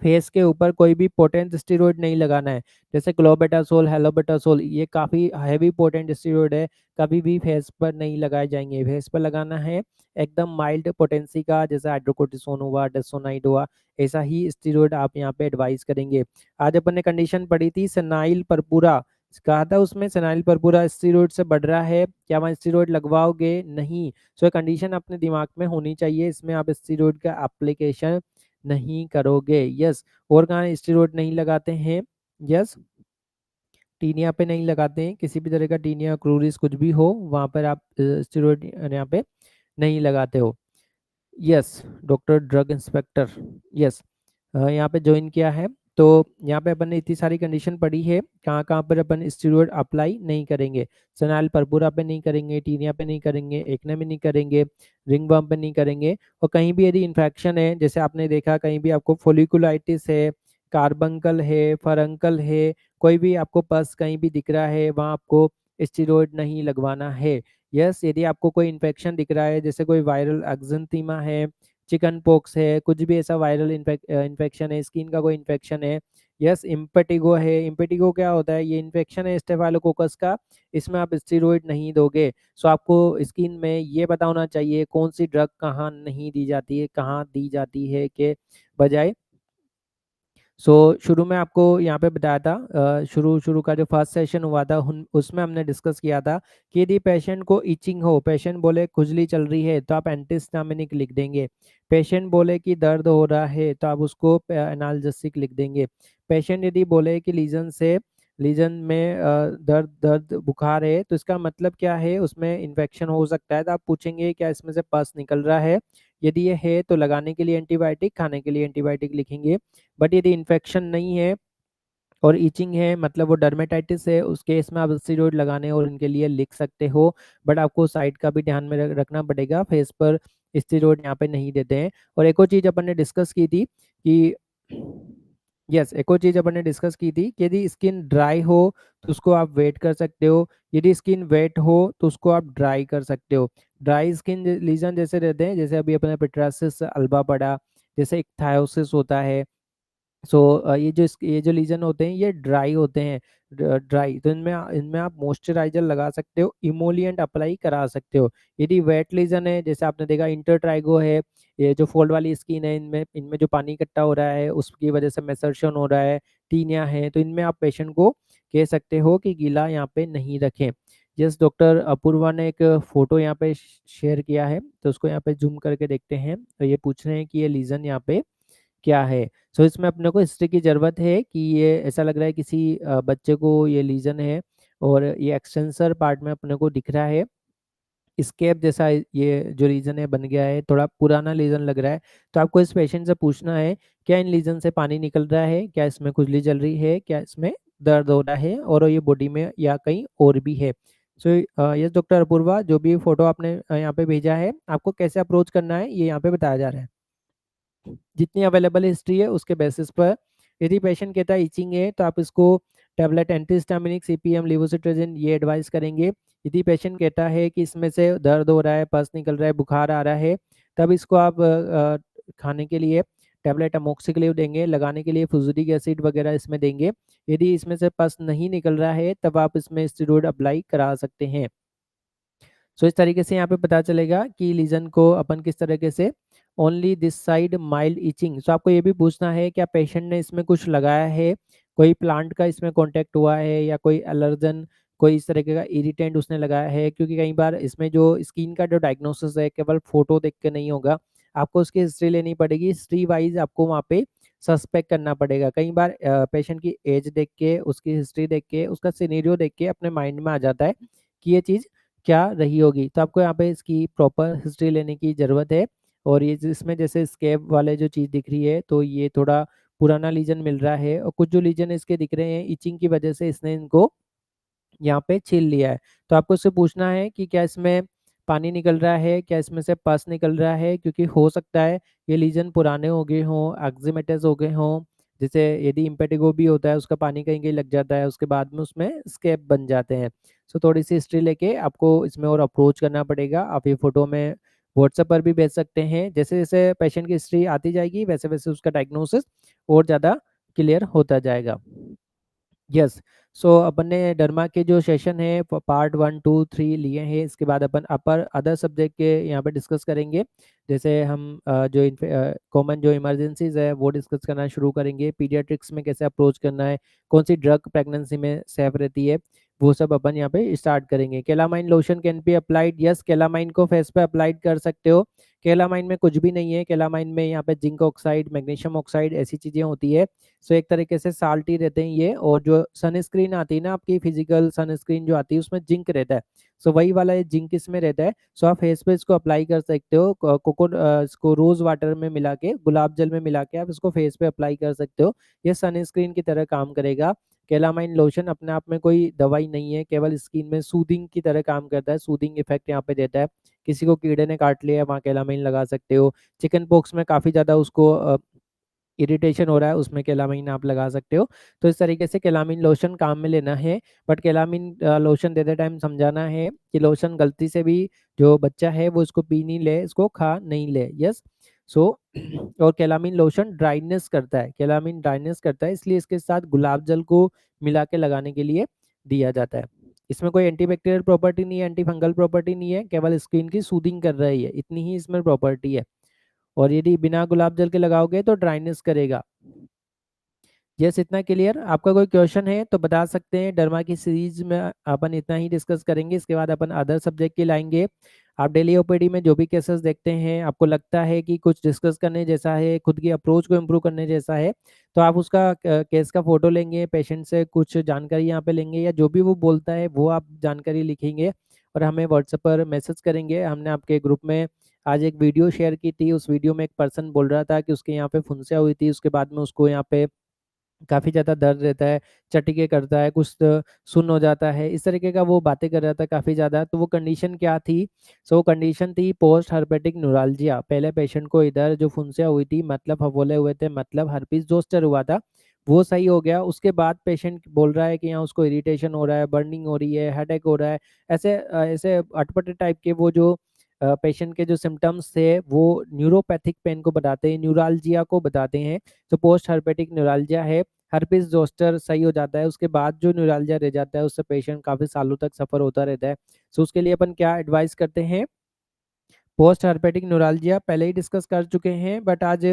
फेस के ऊपर कोई भी पोटेंट स्टेरॉइड नहीं लगाना है, जैसे क्लोबेटासोल, हेलोबेटासोल, ये काफ़ी हैवी पोटेंट स्टेरॉइड है, कभी भी फेस पर नहीं लगाए जाएंगे। फेस पर लगाना है एकदम माइल्ड पोटेंसी का, जैसे हाइड्रोकोर्टिसोन हुआ, डेसोनाइड हुआ, ऐसा ही स्टेरॉइड आप यहाँ पे एडवाइस करेंगे। आज अपन ने कंडीशन पढ़ी थी सेनाइल परपुरा, कहा था उसमें सेनाइल परपुरा स्टेरॉइड से बढ़ रहा है, क्या वहाँ स्टेरॉइड लगवाओगे? नहीं। सो कंडीशन अपने दिमाग में होनी चाहिए, इसमें आप स्टेरॉइड का एप्लीकेशन नहीं करोगे। यस। और कहाँ स्टेरॉइड नहीं लगाते हैं? यस, टीनिया पे नहीं लगाते हैं, किसी भी तरह का टीनिया क्रूरिस कुछ भी हो वहाँ पर आप स्टेरॉइड यहाँ पे नहीं लगाते हो। Yes, doctor drug inspector. Yes, यहाँ पे ज्वाइन किया है। तो यहाँ पे अपन ने इतनी सारी कंडीशन पढ़ी है, कहाँ कहाँ पर अपन स्टेरॉइड अप्लाई नहीं करेंगे। सनाइल परपुरा पे नहीं करेंगे, टीनिया पे नहीं करेंगे, एक्ने में नहीं करेंगे, रिंग वर्म पे नहीं करेंगे। और कहीं भी यदि इन्फेक्शन है, जैसे आपने देखा कहीं भी आपको फोलिकुलाइटिस है, कार्बंकल है, फरंकल है, कोई भी आपको पस कहीं भी दिख रहा है, वहाँ आपको स्टेरॉइड नहीं लगवाना है। यस, यदि आपको कोई इन्फेक्शन दिख रहा है, जैसे कोई वायरल एक्जेंथीमा है, चिकन पॉक्स है, कुछ भी ऐसा वायरल इन्फेक्शन है, स्किन का कोई इन्फेक्शन है, यस, इम्पेटिगो है। इम्पेटिगो क्या होता है? ये इन्फेक्शन है स्टेफाइलोकोकस का, इसमें आप स्टेरॉइड नहीं दोगे। सो आपको स्किन में ये पता होना चाहिए कौन सी ड्रग कहाँ नहीं दी जाती है, कहाँ दी जाती है के बजाय। शुरू में आपको यहाँ पे बताया था, शुरू शुरू का जो फर्स्ट सेशन हुआ था उसमें हमने डिस्कस किया था कि यदि पेशेंट को इचिंग हो, पेशेंट बोले खुजली चल रही है, तो आप एंटीहिस्टामिनिक लिख देंगे। पेशेंट बोले कि दर्द हो रहा है, तो आप उसको एनाल्जेसिक लिख देंगे। पेशेंट यदि बोले कि लीजन में दर्द दर्द बुखार है, तो इसका मतलब क्या है? उसमें इन्फेक्शन हो सकता है, तो आप पूछेंगे क्या इसमें से पस निकल रहा है? यदि ये है तो लगाने के लिए एंटीबायोटिक, खाने के लिए एंटीबायोटिक लिखेंगे। बट यदि इन्फेक्शन नहीं है और इचिंग है, मतलब वो डर्मेटाइटिस है, उस केस में आप स्टेरॉइड लगाने और इनके लिए लिख सकते हो। बट आपको साइड का भी ध्यान में रखना पड़ेगा, फेस पर स्टेरॉइड यहाँ पे नहीं देते हैं। और एक और चीज अपन ने डिस्कस की थी कि यस, एक और चीज अपन ने डिस्कस की थी कि यदि स्किन ड्राई हो तो उसको आप वेट कर सकते हो, यदि स्किन वेट हो तो उसको आप ड्राई कर सकते हो। ड्राई स्किन लीजन जैसे रहते हैं, जैसे अभी अपने पिट्रासिस अल्बा पड़ा, जैसे एक थायोसिस होता है। ये जो लीजन होते हैं ये ड्राई होते हैं, ड्राई, तो इनमें इनमें आप मॉइस्चराइजर लगा सकते हो, इमोलिएंट अप्लाई करा सकते हो। यदि वेट लीजन है, जैसे आपने देखा इंटरट्राइगो है, ये जो फोल्ड वाली स्किन है, इनमें इनमें जो पानी इकट्ठा हो रहा है उसकी वजह से मेसर्शन हो रहा है, टीनिया है, तो इनमें आप पेशेंट को कह सकते हो कि गीला यहाँ पे नहीं रखें। यस, डॉक्टर अपूर्वा ने एक फोटो यहाँ पे शेयर किया है, तो उसको यहाँ पे जूम करके देखते हैं। तो ये पूछ रहे हैं कि ये लीजन यहाँ पे क्या है। इसमें अपने को हिस्ट्री की ज़रूरत है कि ये ऐसा लग रहा है किसी बच्चे को ये लीजन है, और ये एक्सटेंसर पार्ट में अपने को दिख रहा है, स्केप जैसा ये जो रीजन है बन गया है, थोड़ा पुराना लीजन लग रहा है। तो आपको इस पेशेंट से पूछना है क्या इन लीजन से पानी निकल रहा है, क्या इसमें खुजली चल रही है, क्या इसमें दर्द हो रहा है, और ये बॉडी में या कहीं और भी है। यस डॉक्टर अपूर्वा, जो भी फोटो आपने यहाँ पे भेजा है, आपको कैसे अप्रोच करना है ये यहाँ पे बताया जा रहा है। जितनी अवेलेबल हिस्ट्री है उसके बेसिस पर, यदि पेशेंट कहता है इचिंग है, तो आप इसको टैबलेट एंटीहिस्टामिनिक, सीपीएम, लिवोसिट्राजिन ये एडवाइस करेंगे। यदि पेशेंट कहता है कि इसमें से दर्द हो रहा है, पस निकल रहा है, बुखार आ रहा है, तब इसको आप खाने के लिए टैबलेट अमोक्सिक्लिव देंगे, लगाने के लिए फुजूरिक एसिड वगैरह इसमें देंगे। यदि इसमें से पस नहीं निकल रहा है, तब आप इसमें स्टेरॉइड अप्लाई करा सकते हैं। इस तरीके से यहाँ पे पता चलेगा कि लीजन को अपन किस तरीके से, only this side mild itching. आपको ये भी पूछना है क्या पेशेंट ने इसमें कुछ लगाया है, कोई प्लांट का इसमें कांटेक्ट हुआ है, या कोई एलर्जन, कोई इस तरीके का इरिटेंट उसने लगाया है। क्योंकि कई बार इसमें जो स्किन का जो डायग्नोसिस है केवल फोटो देख के नहीं होगा, आपको उसकी हिस्ट्री लेनी पड़ेगी, हिस्ट्री वाइज आपको वहाँ पे सस्पेक्ट करना पड़ेगा। कई बार पेशेंट की एज देख के, उसकी हिस्ट्री देख के, उसका सिनेरियो देख के अपने माइंड में आ जाता है कि ये चीज़ क्या रही होगी। तो आपको यहाँ पे इसकी प्रॉपर हिस्ट्री लेने की ज़रूरत है। और ये इसमें जैसे स्केब वाले जो चीज़ दिख रही है, तो ये थोड़ा पुराना लीजन मिल रहा है, और कुछ जो लीजन इसके दिख रहे हैं इचिंग की वजह से इसने इनको यहाँ पे छील लिया है। तो आपको इससे पूछना है कि क्या इसमें पानी निकल रहा है, क्या इसमें से पस निकल रहा है, क्योंकि हो सकता है ये लीजन पुराने हो गए हों, एक्जिमेटस हो गए हों। जैसे यदि इम्पेटिगो भी होता है, उसका पानी कहीं कहीं लग जाता है, उसके बाद में उसमें स्केप बन जाते हैं। थोड़ी सी हिस्ट्री लेके आपको इसमें और अप्रोच करना पड़ेगा। आप ये फोटो में व्हाट्सएप पर भी भेज सकते हैं। जैसे जैसे पेशेंट की हिस्ट्री आती जाएगी वैसे वैसे उसका डायग्नोसिस और ज़्यादा क्लियर होता जाएगा। यस। सो अपन ने डर्मा के जो सेशन है पार्ट 1 2 3 लिए हैं। इसके बाद अपन अपर अदर सब्जेक्ट के यहाँ पे डिस्कस करेंगे। जैसे हम जो कॉमन जो इमरजेंसीज है वो डिस्कस करना शुरू करेंगे। पीडियाट्रिक्स में कैसे अप्रोच करना है, कौन सी ड्रग प्रेगनेंसी में सेफ रहती है, वो सब अपन यहाँ पे स्टार्ट करेंगे। Calamine lotion can be applied. Yes, calamine को फेस पे अप्लाइड कर सकते हो। केलामाइन में कुछ भी नहीं है। केलामाइन में यहाँ पे जिंक ऑक्साइड, मैग्नीशियम ऑक्साइड ऐसी चीज़ें होती है। सो एक तरीके से साल्ट ही रहते हैं ये। और जो सनस्क्रीन आती है ना आपकी फिजिकल सनस्क्रीन जो आती है उसमें जिंक रहता है। सो वही वाला ये जिंक इसमें रहता है। सो आप फेस पे इसको अप्लाई कर सकते हो। इसको रोज वाटर में मिला के, गुलाब जल में मिला के आप इसको फेस पे अप्लाई कर सकते हो। ये सनस्क्रीन की तरह काम करेगा। केलामाइन लोशन अपने आप में कोई दवाई नहीं है, केवल स्किन में सूदिंग की तरह काम करता है। सूदिंग इफेक्ट यहाँ पे देता है। किसी को कीड़े ने काट लिया है वहाँ केलामाइन लगा सकते हो। चिकन पॉक्स में काफ़ी ज़्यादा उसको इरिटेशन हो रहा है, उसमें केलामीन आप लगा सकते हो। तो इस तरीके से केलामीन लोशन काम में लेना है। बट केलामीन लोशन देते टाइम समझाना है कि लोशन गलती से भी जो बच्चा है वो इसको पी नहीं ले, इसको खा नहीं ले। यस। सो और केलामीन लोशन ड्राइनेस करता है, केलामीन ड्राइनेस करता है, इसलिए इसके साथ गुलाब जल को मिला के लगाने के लिए दिया जाता है। इसमें कोई एंटीबैक्टीरियल प्रॉपर्टी नहीं है, एंटी फंगल प्रॉपर्टी नहीं है, केवल स्किन की सूदिंग कर रही है, इतनी ही इसमें प्रॉपर्टी है। और यदि बिना गुलाब जल के लगाओगे तो ड्राइनेस करेगा। यस, इतना क्लियर। आपका कोई क्वेश्चन है तो बता सकते हैं। डर्मा की सीरीज में अपन इतना ही डिस्कस करेंगे। इसके बाद अपन अदर सब्जेक्ट के लाएंगे। आप डेली ओपीडी में जो भी केसेस देखते हैं, आपको लगता है कि कुछ डिस्कस करने जैसा है, खुद की अप्रोच को इम्प्रूव करने जैसा है, तो आप उसका केस का फोटो लेंगे, पेशेंट से कुछ जानकारी यहाँ पे लेंगे, या जो भी वो बोलता है वो आप जानकारी लिखेंगे और हमें व्हाट्सएप पर मैसेज करेंगे। हमने आपके ग्रुप में आज एक वीडियो शेयर की थी। उस वीडियो में एक पर्सन बोल रहा था कि उसके यहाँ पे फुंसिया हुई थी, उसके बाद में उसको यहाँ पे काफ़ी ज़्यादा दर्द रहता है, चटके करता है, कुछ सुन्न हो जाता है, इस तरीके का वो बातें कर रहा था काफ़ी ज़्यादा। तो वो कंडीशन क्या थी? सो कंडीशन थी पोस्ट हर्पेटिक न्यूराल्जिया। पहले पेशेंट को इधर जो फुंसिया हुई थी, मतलब फफोले हुए थे, मतलब हर्पीस जोस्टर हुआ था, वो सही हो गया। उसके बाद पेशेंट बोल रहा है कि यहाँ उसको इरिटेशन हो रहा है, बर्निंग हो रही है, हेडेक हो रहा है। ऐसे अटपटे टाइप के वो जो पेशेंट के जो सिम्टम्स थे वो न्यूरोपैथिक पेन को बताते हैं, न्यूराल्जिया को बताते हैं। तो पोस्ट हर्पेटिक न्यूराल्जिया है। हर्पिस जोस्टर सही हो जाता है, उसके बाद जो न्यूराल्जिया रह जाता है उससे पेशेंट काफ़ी सालों तक सफ़र होता रहता है। सो उसके लिए अपन क्या एडवाइस करते हैं? पोस्ट हर्पेटिक न्यूराल्जिया पहले ही डिस्कस कर चुके हैं, बट आज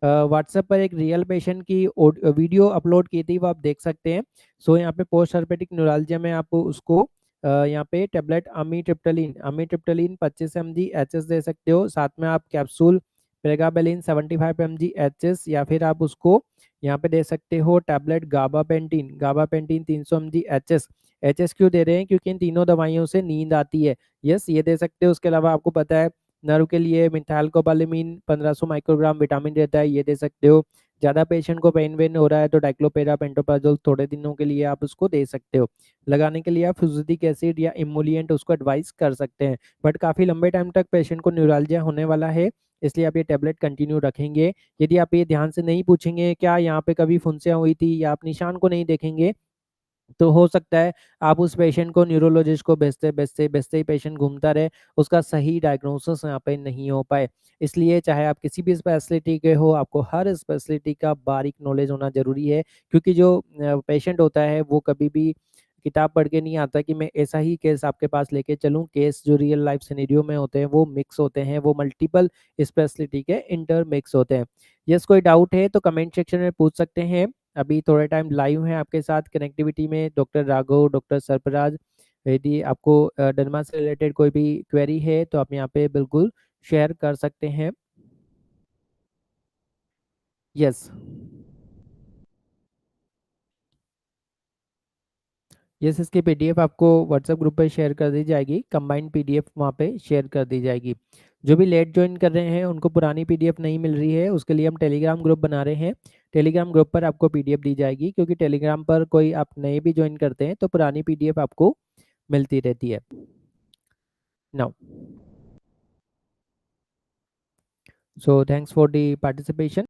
व्हाट्सएप पर एक रियल पेशेंट की वीडियो अपलोड की थी, वो आप देख सकते हैं। सो यहाँ पे पोस्ट हर्पेटिक न्यूराल्जिया में आप उसको यहाँ पे टेबलेट अमीट्रिप्टलिन 25 mg एचएस दे सकते हो। साथ में आप कैप्सूल प्रेगाबेलिन 75 mg एचएस, या फिर आप उसको यहाँ पे दे सकते हो टैबलेट गाबापेंटीन 300 mg एचएस। एचएस क्यों दे रहे हैं? क्योंकि इन तीनों दवाइयों से नींद आती है। यस, ये दे सकते हो। उसके अलावा आपको पता है नर्व के लिए मिथाइलकोबालामीन 1500 माइक्रोग्राम विटामिन रहता है, ये दे सकते हो। ज़्यादा पेशेंट को पेन वेन हो रहा है तो डाइक्लोपेरा पेंटोप्राजोल थोड़े दिनों के लिए आप उसको दे सकते हो। लगाने के लिए आप फ्यूजिक एसिड या इमोलिएंट उसको एडवाइस कर सकते हैं। बट काफ़ी लंबे टाइम तक पेशेंट को न्यूराल्जिया होने वाला है, इसलिए आप ये टेबलेट कंटिन्यू रखेंगे। यदि आप ये ध्यान से नहीं पूछेंगे क्या यहाँ पे कभी फुंसियाँ हुई थी, या आप निशान को नहीं देखेंगे, तो हो सकता है आप उस पेशेंट को न्यूरोलॉजिस्ट को भेजते ही पेशेंट घूमता रहे, उसका सही डायग्नोसिस यहाँ पे नहीं हो पाए। इसलिए चाहे आप किसी भी स्पेशलिटी के हो, आपको हर स्पेशलिटी का बारीक नॉलेज होना ज़रूरी है। क्योंकि जो पेशेंट होता है वो कभी भी किताब पढ़ के नहीं आता कि मैं ऐसा ही केस आपके पास लेके चलूँ। केस जो रियल लाइफ सिनेरियो में होते हैं वो मिक्स होते हैं, वो मल्टीपल स्पेशलिटी के इंटर मिक्स होते हैं। यस, कोई डाउट है तो कमेंट सेक्शन में पूछ सकते हैं। अभी थोड़े टाइम लाइव हैं आपके साथ कनेक्टिविटी में डॉक्टर राघव, डॉक्टर सरफराज। यदि आपको डरमा से रिलेटेड कोई भी क्वेरी है तो आप यहाँ पे बिल्कुल शेयर कर सकते हैं। यस। यस, इसकी पीडीएफ आपको व्हाट्सएप ग्रुप पे शेयर कर दी जाएगी। कंबाइंड पीडीएफ वहाँ पे शेयर कर दी जाएगी। जो भी लेट ज्वाइन कर रहे हैं उनको पुरानी पीडीएफ नहीं मिल रही है, उसके लिए हम टेलीग्राम ग्रुप बना रहे हैं। टेलीग्राम ग्रुप पर आपको पीडीएफ दी जाएगी, क्योंकि टेलीग्राम पर कोई आप नए भी ज्वाइन करते हैं तो पुरानी पीडीएफ आपको मिलती रहती है। Now, so thanks for the participation.